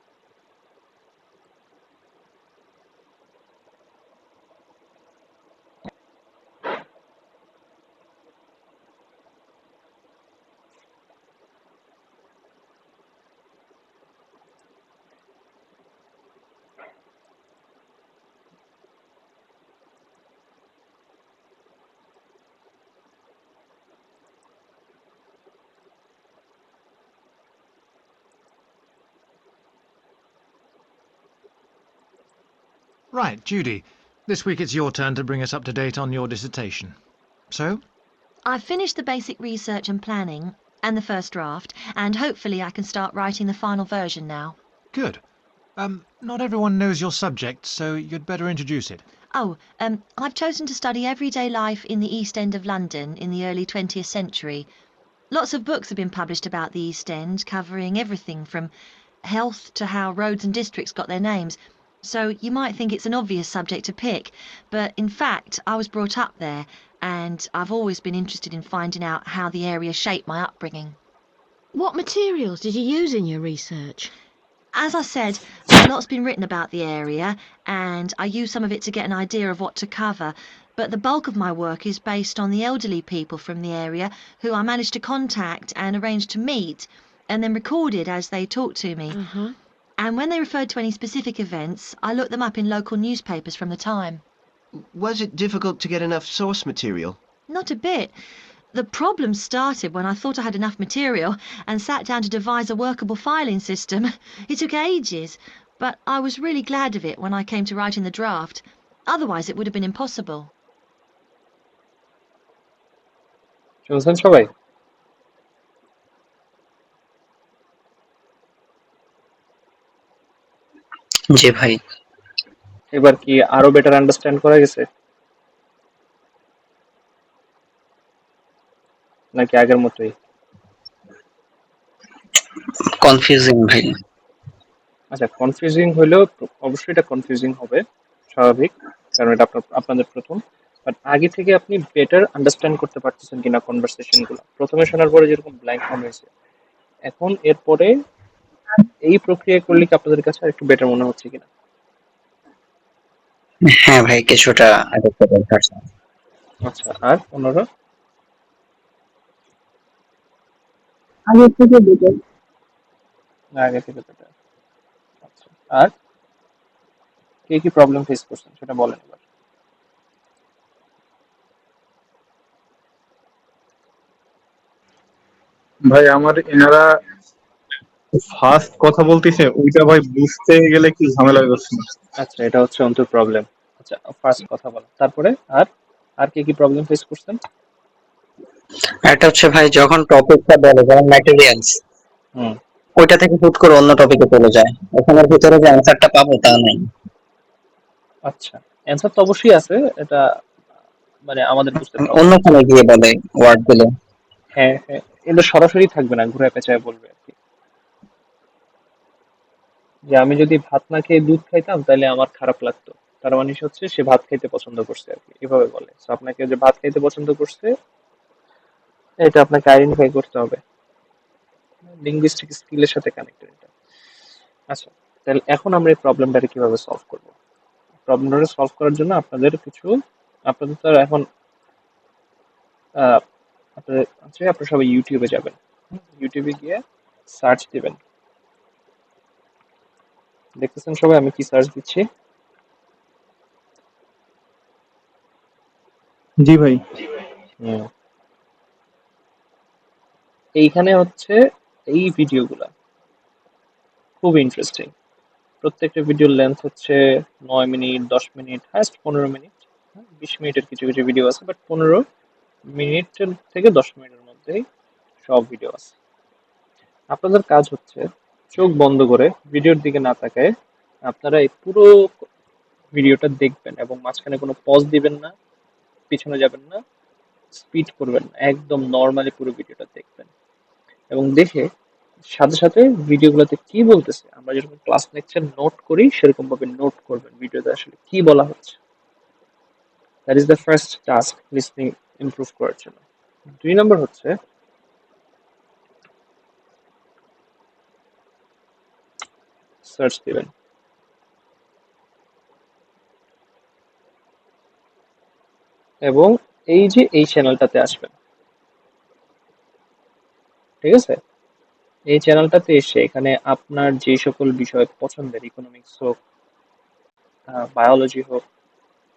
Right, Judy. This week it's your turn to bring us up to date on your dissertation. So, I've finished the basic research and planning and the first draft, and hopefully I can start writing the final version now. good. Not everyone knows your subject, so you'd better introduce it. I've chosen to study everyday life in the East End of London in the early 20th century. Lots of books have been published about the East End, covering everything from health to how roads and districts got their names. So you might think it's an obvious subject to pick, but in fact, I was brought up there, and I've always been interested in finding out how the area shaped my upbringing. What materials did you use in your research? As I said, a lot's been written about the area, and I use some of it to get an idea of what to cover, but the bulk of my work is based on the elderly people from the area who I managed to contact and arrange to meet, and then recorded as they talked to me. Uh-huh. And when they referred to any specific events, I looked them up in local newspapers from the time. Was it difficult to get enough source material? Not a bit. The problem started when I thought I had enough material and sat down to devise a workable filing system. It took ages, but I was really glad of it when I came to writing the draft. Otherwise, it would have been impossible. শুনছেন সবাই? জি ভাই। এবার কি আরো বেটার আন্ডারস্ট্যান্ড করা গেছে নাকি আগের মতোই? কনফিউজিং ভাই। আচ্ছা, কনফিউজিং হলেও অবশ্যই এটা কনফিউজিং হবে, স্বাভাবিক, কারণ এটা আপনাদের প্রথম। বাট আগে থেকে আপনি বেটার আন্ডারস্ট্যান্ড করতে পারতেছেন কিনা কনভারসেশন গুলো? প্রথমে শোনার পরে যেরকম ব্ল্যাঙ্ক মনে হয়েছে, এখন এরপরে এই প্রক্রিয়া করলে কি আপনাদের কাছে আর একটু বেটার মনে হচ্ছে কিনা? হ্যাঁ ভাই, কিছুটা আগের থেকে পারছি। আচ্ছা, আর অন্যরা? আগের থেকে বেটার। আগে থেকে বেটার। আচ্ছা, আর কে কি প্রবলেম ফেস করছেন সেটা বলেন এবার। ভাই আমার এনারা ফার্স্ট কথা বলতেছে, ওইটা ভাই বুঝতে গেলে কি ঝামেলা করছে। আচ্ছা, এটা হচ্ছে অন্তর প্রবলেম। আচ্ছা, ফার্স্ট কথা বলেন, তারপরে আর আর কে কি প্রবলেম ফেস করছেন? একটা হচ্ছে ভাই, যখন টপিকটা বলে যেমন ম্যাটেরিয়ালস, হুম, ওইটা থেকে হুট করে অন্য টপিকে চলে যায়, ওখানের ভিতরে যে অ্যান্সারটা পাবো তা নাই। আচ্ছা, অ্যান্সার তো অবশ্যই আছে, এটা মানে আমাদের বুঝতে প্রবলেম। অন্যখানে গিয়ে বলে ওয়ার্ড গুলো। হ্যাঁ হ্যাঁ, এটা সরাসরি থাকবে না, ঘুরে পেঁচায় বলবে আর কি। যে আমি যদি ভাত না খেয়ে দুধ খাইতাম তাহলে আমার খারাপ লাগতো, তার মানে হচ্ছে সে ভাত খাইতে পছন্দ করছে আর কি, এভাবে বলে। তো আপনাকে যে ভাত খাইতে পছন্দ করছে এটা আপনাকে আইডেন্টিফাই করতে হবে, লিঙ্গুইস্টিক স্কিলের সাথে কানেক্টেড এটা। আচ্ছা, তাহলে এখন আমরা এই প্রবলেমটাকে কিভাবে সলভ করব? প্রবলেমটা সলভ করার জন্য আপনাদের তো আর এখন আপনারা সবাই ইউটিউবে যাবেন। ইউটিউবে গিয়ে সার্চ দিবেন। দেখতেছেন সবাই আমি কি সার্চ দিচ্ছি? জি ভাই। হুম, এইখানে হচ্ছে এই ভিডিওগুলা খুব ইন্টারেস্টিং। প্রত্যেকটা ভিডিওর লেন্থ হচ্ছে 9 মিনিট, 10 মিনিট, হাইস্ট 15 মিনিট। 20 মিনিটের কিছু কিছু ভিডিও আছে, বাট 15 মিনিট থেকে 10 মিনিটের মধ্যেই সব ভিডিও আছে। আপনাদের কাজ হচ্ছে চোখ বন্ধ করে ভিডিওর দিকে না তাকায় আপনারা এই পুরো ভিডিওটা দেখবেন এবং মাঝখানে কোনো পজ দিবেন না, পিছনে যাবেন না, স্পিড করবেন না, একদম নর্মালি পুরো ভিডিওটা দেখবেন এবং দেখে সাথে সাথে ভিডিওগুলোতে কি বলতেছে আমরা যেরকম ক্লাস লেকচার নোট করি সেরকম ভাবে নোট করবেন ভিডিওতে আসলে কি বলা হচ্ছে। That is the first task listening improve করার জন্য। 2 নম্বর হচ্ছে সার্চ দিবেন এবং এই যে এই চ্যানেলটাতে আসবেন, ঠিক আছে? এই চ্যানেলটাতে এসে এখানে আপনার যে সকল বিষয় পছন্দের, ইকোনমিক্স হোক, বায়োলজি হোক,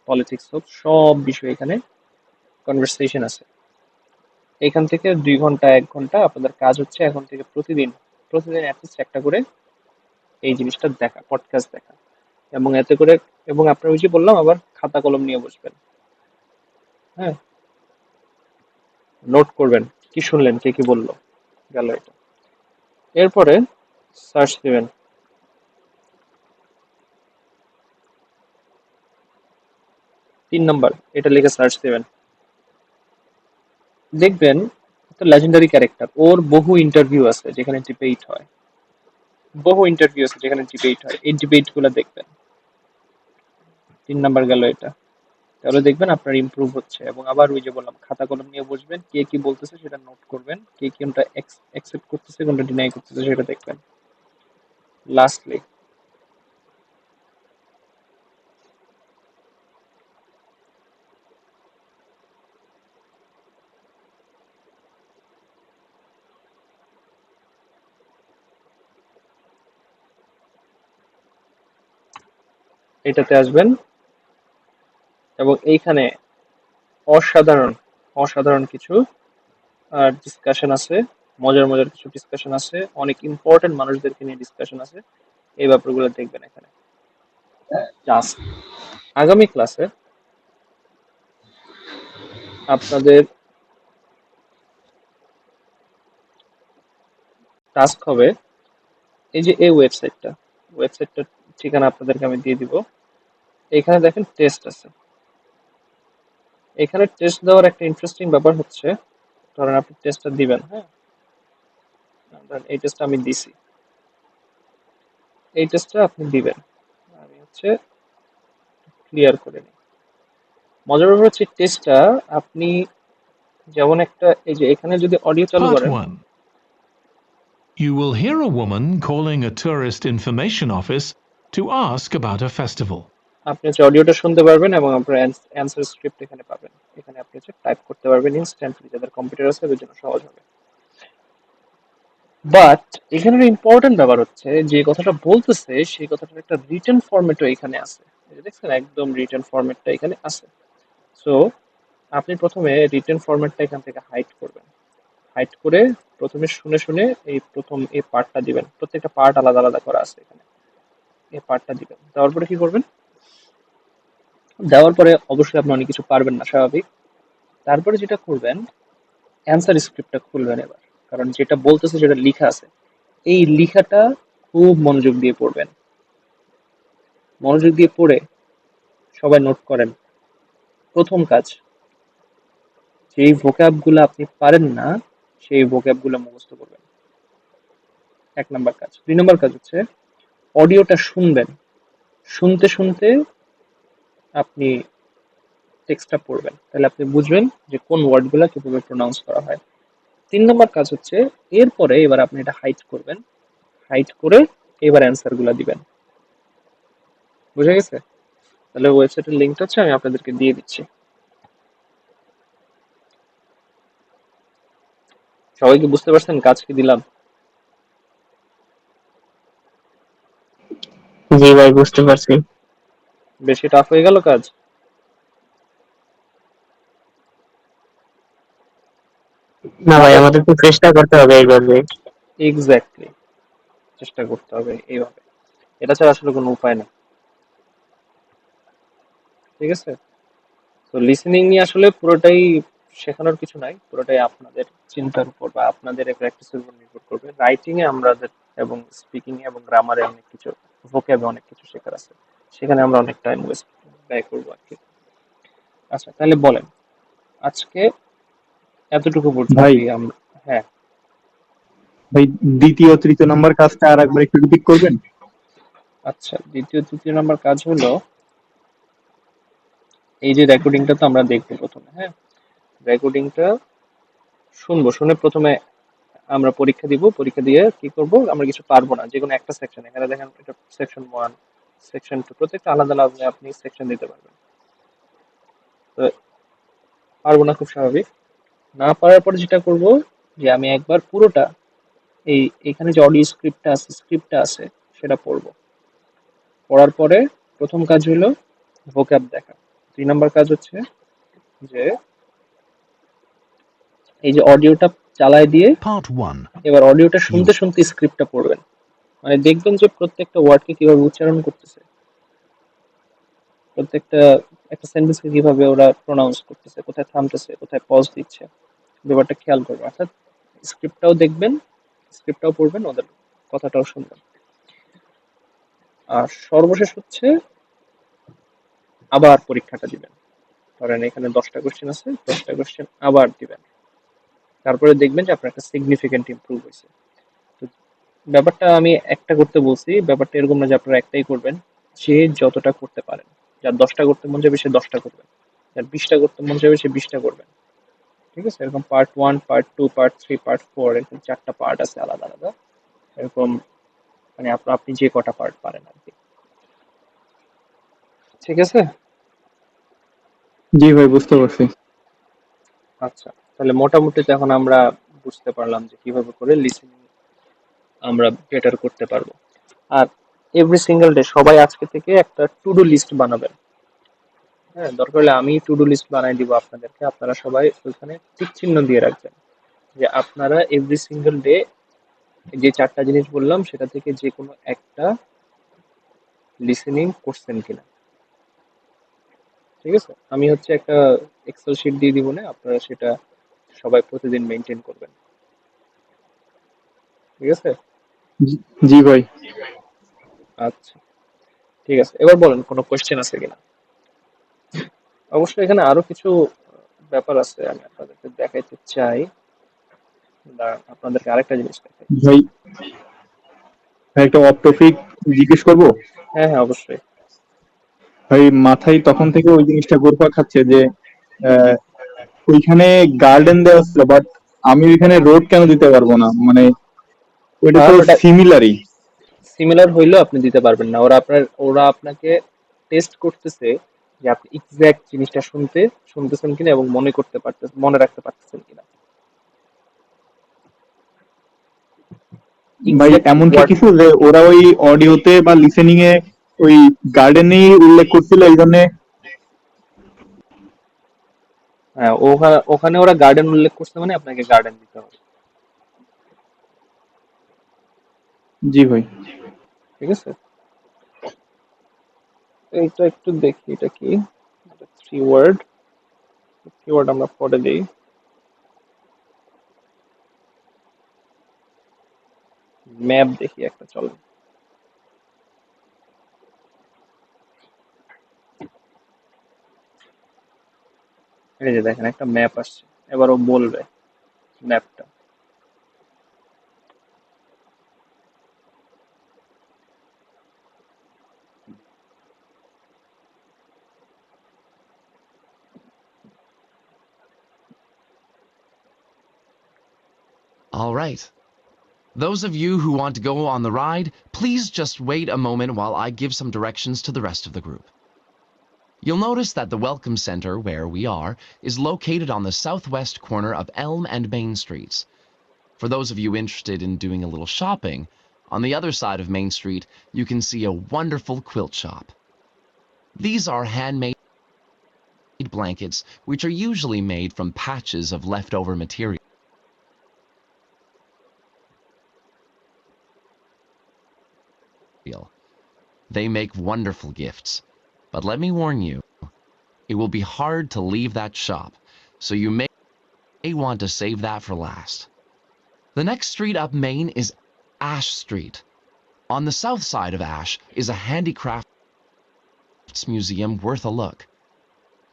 পলিটিক্স হোক, সব বিষয় এখানে কনভারসেশন আছে। এখান থেকে 2 ঘন্টা 1 ঘন্টা আপনাদের কাজ হচ্ছে এখন থেকে প্রতিদিন অ্যাটলিস্ট একটা করে এই জিনিসটা দেখা, পডকাস্ট দেখা। এবং এতে করে এবং আপনার ওই যে বললাম আবার খাতা কলম নিয়ে বসবেন, হ্যাঁ, নোট করবেন কি শুনলেন, কে কি বললো, গেল এটা। এরপরে সার্চ দিবেন। 3 নাম্বার এটা লিখে সার্চ দিবেন। দেখবেন একটা লেজেন্ডারি ক্যারেক্টার, ওর বহু ইন্টারভিউ আছে যেখানে ডিবেট হয়, এই ডিবেট গুলো দেখবেন। 3 নাম্বার গেল এটা। তাহলে দেখবেন আপনার ইমপ্রুভ হচ্ছে। এবং আবার ওই যে বললাম খাতা কলম নিয়ে বসবেন, কে কি বলতেছে সেটা নোট করবেন, কে কোনটা অ্যাকসেপ্ট করতেছে কোনটা ডিনাই করতেছে সেটা দেখবেন। লাস্টলি এটাতে আসবেন এবং এইখানে অসাধারণ অসাধারণ কিছু ডিসকাশন আছে, মজার কিছু ডিসকাশন আছে, অনেক ইম্পর্টেন্ট মানুষদেরকে নিয়ে ডিসকাশন আছে, এই ব্যাপারগুলো দেখবেন এখানে। জাস্ট আগামী ক্লাসে আপনাদের টাস্ক হবে এই যে এই ওয়েবসাইটটার ঠিকানা আপনাদেরকে আমি দিয়ে দিব। এখানে দেখেন টেস্ট আছে। এখানে টেস্ট দেওয়ার একটা ইন্টারেস্টিং ব্যাপার হচ্ছে, ধরেন আপনি টেস্টটা দিবেন, হ্যাঁ, ধরেন এই টেস্টটা আমি দিছি, এই টেস্টটা আপনি দিবেন, আমি হচ্ছে ক্লিয়ার করে নিই। মজার ব্যাপার হচ্ছে টেস্টটা আপনি যেমন একটা এই যে এখানে যদি অডিও চালু Part করেন, 1. You will hear a woman calling a tourist information office to ask about a festival. আপনি হচ্ছে অডিওটা শুনতে পারবেন এবং আপনার অ্যান্সার স্ক্রিপ্ট এখানে পাবেন। এখানে আপনি হচ্ছে টাইপ করতে পারবেন ইনস্ট্যান্টলি, যাদের কম্পিউটার আছে তাদের জন্য সহজ হবে। বাট এখানে ইম্পর্টেন্ট ব্যাপার হচ্ছে যে কথাটা বলতেছে সেই কথাটার একটা রিটেন ফরম্যাটও এখানে আছে। এই যে দেখছেন একদম রিটেন ফরম্যাটটা এখানে আছে। সো আপনি প্রথমে রিটেন ফরম্যাটটা এখান থেকে হাইড করবেন। হাইড করে প্রথমে শুনে শুনে এই পার্টটা দিবেন। প্রত্যেকটা পার্ট আলাদা আলাদা করা আছে এখানে। এই পার্টটা দিবেন। দেওয়ার পরে কি করবেন? দেওয়ার পরে অবশ্যই আপনি অনেক কিছু পারবেন না, স্বাভাবিক। তারপরে যেটা করবেন, অ্যান্সার স্ক্রিপ্টটা খুলবেন এবার। কারণ যেটা বলতেছে যেটা লিখা আছে, এই লিখাটা খুব মনোযোগ দিয়ে পড়বেন। মনোযোগ দিয়ে পড়ে সবাই নোট করেন। প্রথম কাজ, যেই ভোক্যাবগুলো আপনি পারেন না সেই ভোক্যাবগুলো মুখস্থ করবেন। 1 নাম্বার কাজ। 2 নাম্বার কাজ হচ্ছে অডিওটা শুনবেন। শুনতে শুনতে আপনি টেক্সটটা পড়বেন। তাহলে আপনি বুঝবেন যে কোন ওয়ার্ডগুলো কিভাবে প্রোনাউন্স করা হয়। 3 নাম্বার কাজ হচ্ছে এরপরে এবার আপনি এটা হাইড করবেন। হাইড করে এবার অ্যান্সার গুলা দিবেন। বুঝা গেছে? তাহলে ওয়েবসাইটের লিঙ্কটা হচ্ছে আমি আপনাদেরকে দিয়ে দিচ্ছি। সবাই কি বুঝতে পারছেন কাজ কি দিলাম? জি ভাই, বুঝতে পারছি। বেশি টাফ হয়ে গেল কাজ? না ভাই, আমাদের তো চেষ্টা করতে হবে এইভাবে। এক্স্যাক্টলি, চেষ্টা করতে হবে এইভাবে। এটা ছাড়া আসলে কোনো উপায় নেই। ঠিক আছে? তো লিসেনিং নিয়ে আসলে পুরোটাই শেখানোর কিছু নাই, পুরোটাই আপনাদের চিন্তার উপর বা আপনাদের প্র্যাকটিসের উপর নির্ভর করবে। রাইটিং এ আমাদের এবং স্পিকিং এ এবং গ্রামারে অনেক কিছু, ভোক্যাবে অনেক কিছু শেখার আছে, সেখানে আমরা অনেক টাইম ওয়েস্ট ব্যয় করবো আর কি। আচ্ছা তাহলে বলেন আজকে এতটুকু ভাই পর্যন্তই আমরা। হ্যাঁ ভাই, দ্বিতীয় তৃতীয় নাম্বার কাজটা আর একবার একটু রিপিট করবেন? আচ্ছা, দ্বিতীয় তৃতীয় নাম্বার কাজ হলো এই যে রেকর্ডিংটা তো আমরা দেখবো প্রথমে, হ্যাঁ, রেকর্ডিংটা শুনবো, শুনে প্রথমে আমরা পরীক্ষা দিব, পরীক্ষা দিয়ে কি করব, আমরা কিছু পারবো না যে কোনো একটা সেকশন, এখানে দেখেন এটা সেকশন 1 সেকশন 2 প্রত্যেকটা আলাদা আলাদা আপনি সেকশন দিতে পারবেন। তো পারবো না, খুব স্বাভাবিক। না পারার পরে যেটা করব যে আমি একবার পুরোটা এখানে যে অডিও স্ক্রিপ্টটা আছে সেটা পড়বো। পড়ার পরে প্রথম কাজ হলো ভোক্যাব দেখা। 2 নাম্বার কাজ হচ্ছে যে এই যে অডিওটা চালায় দিয়ে Part 1. এবার অডিওটা শুনতে শুনতে স্ক্রিপ্টটা পড়বেন। মানে দেখবেন যে প্রত্যেকটা ওয়ার্ডকে কিভাবে উচ্চারণ করতেছে। প্রত্যেকটা একটা সেন্টেন্সকে কিভাবে ওরা প্রোনাউন্স করতেছে, কোথায় থামতেছে, কোথায় পজ দিচ্ছে, ব্যাপারটা খেয়াল করবেন। অর্থাৎ স্ক্রিপ্টটাও দেখবেন, স্ক্রিপ্টটাও পড়বেন, ওদের কথাটাও শুনবেন। আর সর্বশেষ হচ্ছে আবার পরীক্ষাটা দিবেন। ধরেন এখানে 10টা কোশ্চেন আছে, 10টা কোশ্চেন আবার দিবেন। তারপরে দেখবেন যে আপনার একটা সিগনিফিকেন্ট ইমপ্রুভ হয়েছে। তো ব্যাপারটা আমি একটা করতে বলছি, ব্যাপারটা এরকম না যে আপনারা একটাই করবেন, যে যতটা করতে পারেন। যার 10টা করতে মন যাবে সে 10টা করবেন, যার 20টা করতে মন যাবে সে 20টা করবেন। ঠিক আছে? এরকম পার্ট 1, পার্ট 2, পার্ট 3, পার্ট 4, এরকম 4টা পার্ট আছে আলাদা আলাদা। এরকম মানে আপনি যে কটা পার্ট পারেন আর কি। ঠিক আছে? জি ভাই, বুঝতে পারছি। আচ্ছা, তাহলে মোটামুটি তো এখন আমরা বুঝতে পারলাম যে কিভাবে করে লিসেনিং আমরা বেটার করতে পারবো। আর এভরি সিঙ্গেল ডে সবাই আজকে থেকে একটা টু ডু লিস্ট বানাবেন। হ্যাঁ, দরকার হলে আমি টু ডু লিস্ট বানাই দিব আপনাদেরকে, আপনারা সবাই ওইখানে টিক চিহ্ন দিয়ে রাখবেন যে আপনারা এভরি সিঙ্গেল ডে যে 4টা জিনিস বললাম সেটা থেকে যে কোনো একটা লিসেনিং করছেন কিনা। ঠিক আছে? আমি হচ্ছে একটা এক্সেল শিট দিয়ে দিব না, আপনারা সেটা সবাই প্রতিদিন মেনটেন করবেন। ঠিক আছে? জি ভাই। আচ্ছা, ঠিক আছে, এবার বলেন কোনো কোয়েশ্চেন আছে কিনা। অবশ্যই এখানে আরো কিছু ব্যাপার আছে, আমি আপনাদেরকে দেখাইতে চাই। দাঁড়ান, আপনাদেরকে আরেকটা জিনিস দেখাই। ভাই ভাই একটা অফ টপিক জিজ্ঞেস করবো। হ্যাঁ হ্যাঁ, অবশ্যই। ভাই মাথায় তখন থেকে ওই জিনিসটা ঘুরপাক খাচ্ছে যে আহ, ওইখানে গার্ডেন দেওয়া ছিল, বাট আমি ওইখানে রোড কেন দিতে পারবো না? মানে ওইটা তো কারণ ওটা সিমিলারই। সিমিলার হইলেও আপনি দিতে পারবেন না, ওরা আপনাকে টেস্ট করতেছে যে আপনি এক্সাক্ট জিনিসটা শুনতেছেন কিনা এবং মনে রাখতে পারতেছেন কিনা। ভাই এক্সাক্ট এমন কি ওয়ার্ড। কিছু যে ওরা ওই অডিওতে বা লিসেনিং এ ওই গার্ডেনই উল্লেখ করছিল, এই জন্য? হ্যাঁ, ওখানে ওরা গার্ডেন উল্লেখ করছে মানে আপনাকে গার্ডেন দিতে হবে। জি ভাই। ঠিক আছে? এইটা একটু দেখি, এটা কি, থ্রি ওয়ার্ড। থ্রি ওয়ার্ড আমরা পরে দিই। ম্যাপ দেখি একটা, চলো। এই যে দেখেন একটা ম্যাপ আসছে, এবার ও বলবে ম্যাপটা। All right. Those of you who want to go on the ride, please just wait a moment while I give some directions to the rest of the group. You'll notice that the Welcome Center, where we are, is located on the southwest corner of Elm and Main Streets. For those of you interested in doing a little shopping, on the other side of Main Street, you can see a wonderful quilt shop. These are handmade blankets, which are usually made from patches of leftover material. They make wonderful gifts. But let me warn you, it will be hard to leave that shop, so you may want to save that for last. The next street up Main is Ash Street. On the south side of Ash is a handicrafts museum worth a look.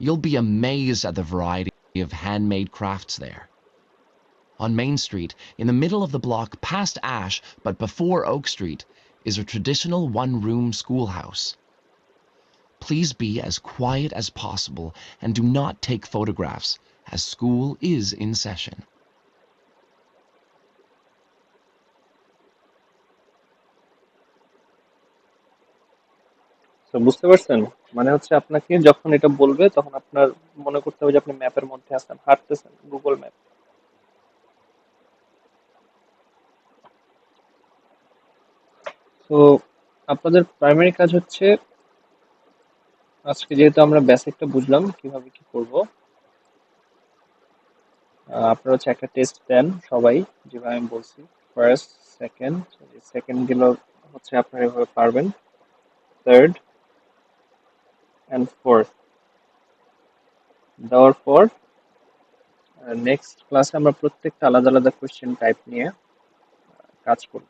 You'll be amazed at the variety of handmade crafts there. On Main Street, in the middle of the block past Ash but before Oak Street, is a traditional one-room schoolhouse. Please be as quiet as possible and do not take photographs, as school is in session. তো বুঝতে পারছেন? মানে হচ্ছে আপনাকে যখন এটা বলবে তখন আপনার মনে করতে হবে যে আপনি ম্যাপের মধ্যে আছেন, হাঁটতেছেন, গুগল ম্যাপ। তো আপনাদের প্রাইমারি কাজ হচ্ছে, আজকে যেহেতু আমরা বেসিকটা বুঝলাম কিভাবে কি করব, আপনারা হচ্ছে একটা টেস্ট দেন সবাই, যেভাবে আমি বলছি। ফার্স্ট, সেকেন্ড, সেকেন্ড গুলো হচ্ছে আপনারা এভাবে পারবেন। থার্ড, অ্যান্ড ফোর্থ দেওয়ার পর নেক্সট ক্লাসে আমরা প্রত্যেকটা আলাদা আলাদা কোয়েশ্চেন টাইপ নিয়ে কাজ করব।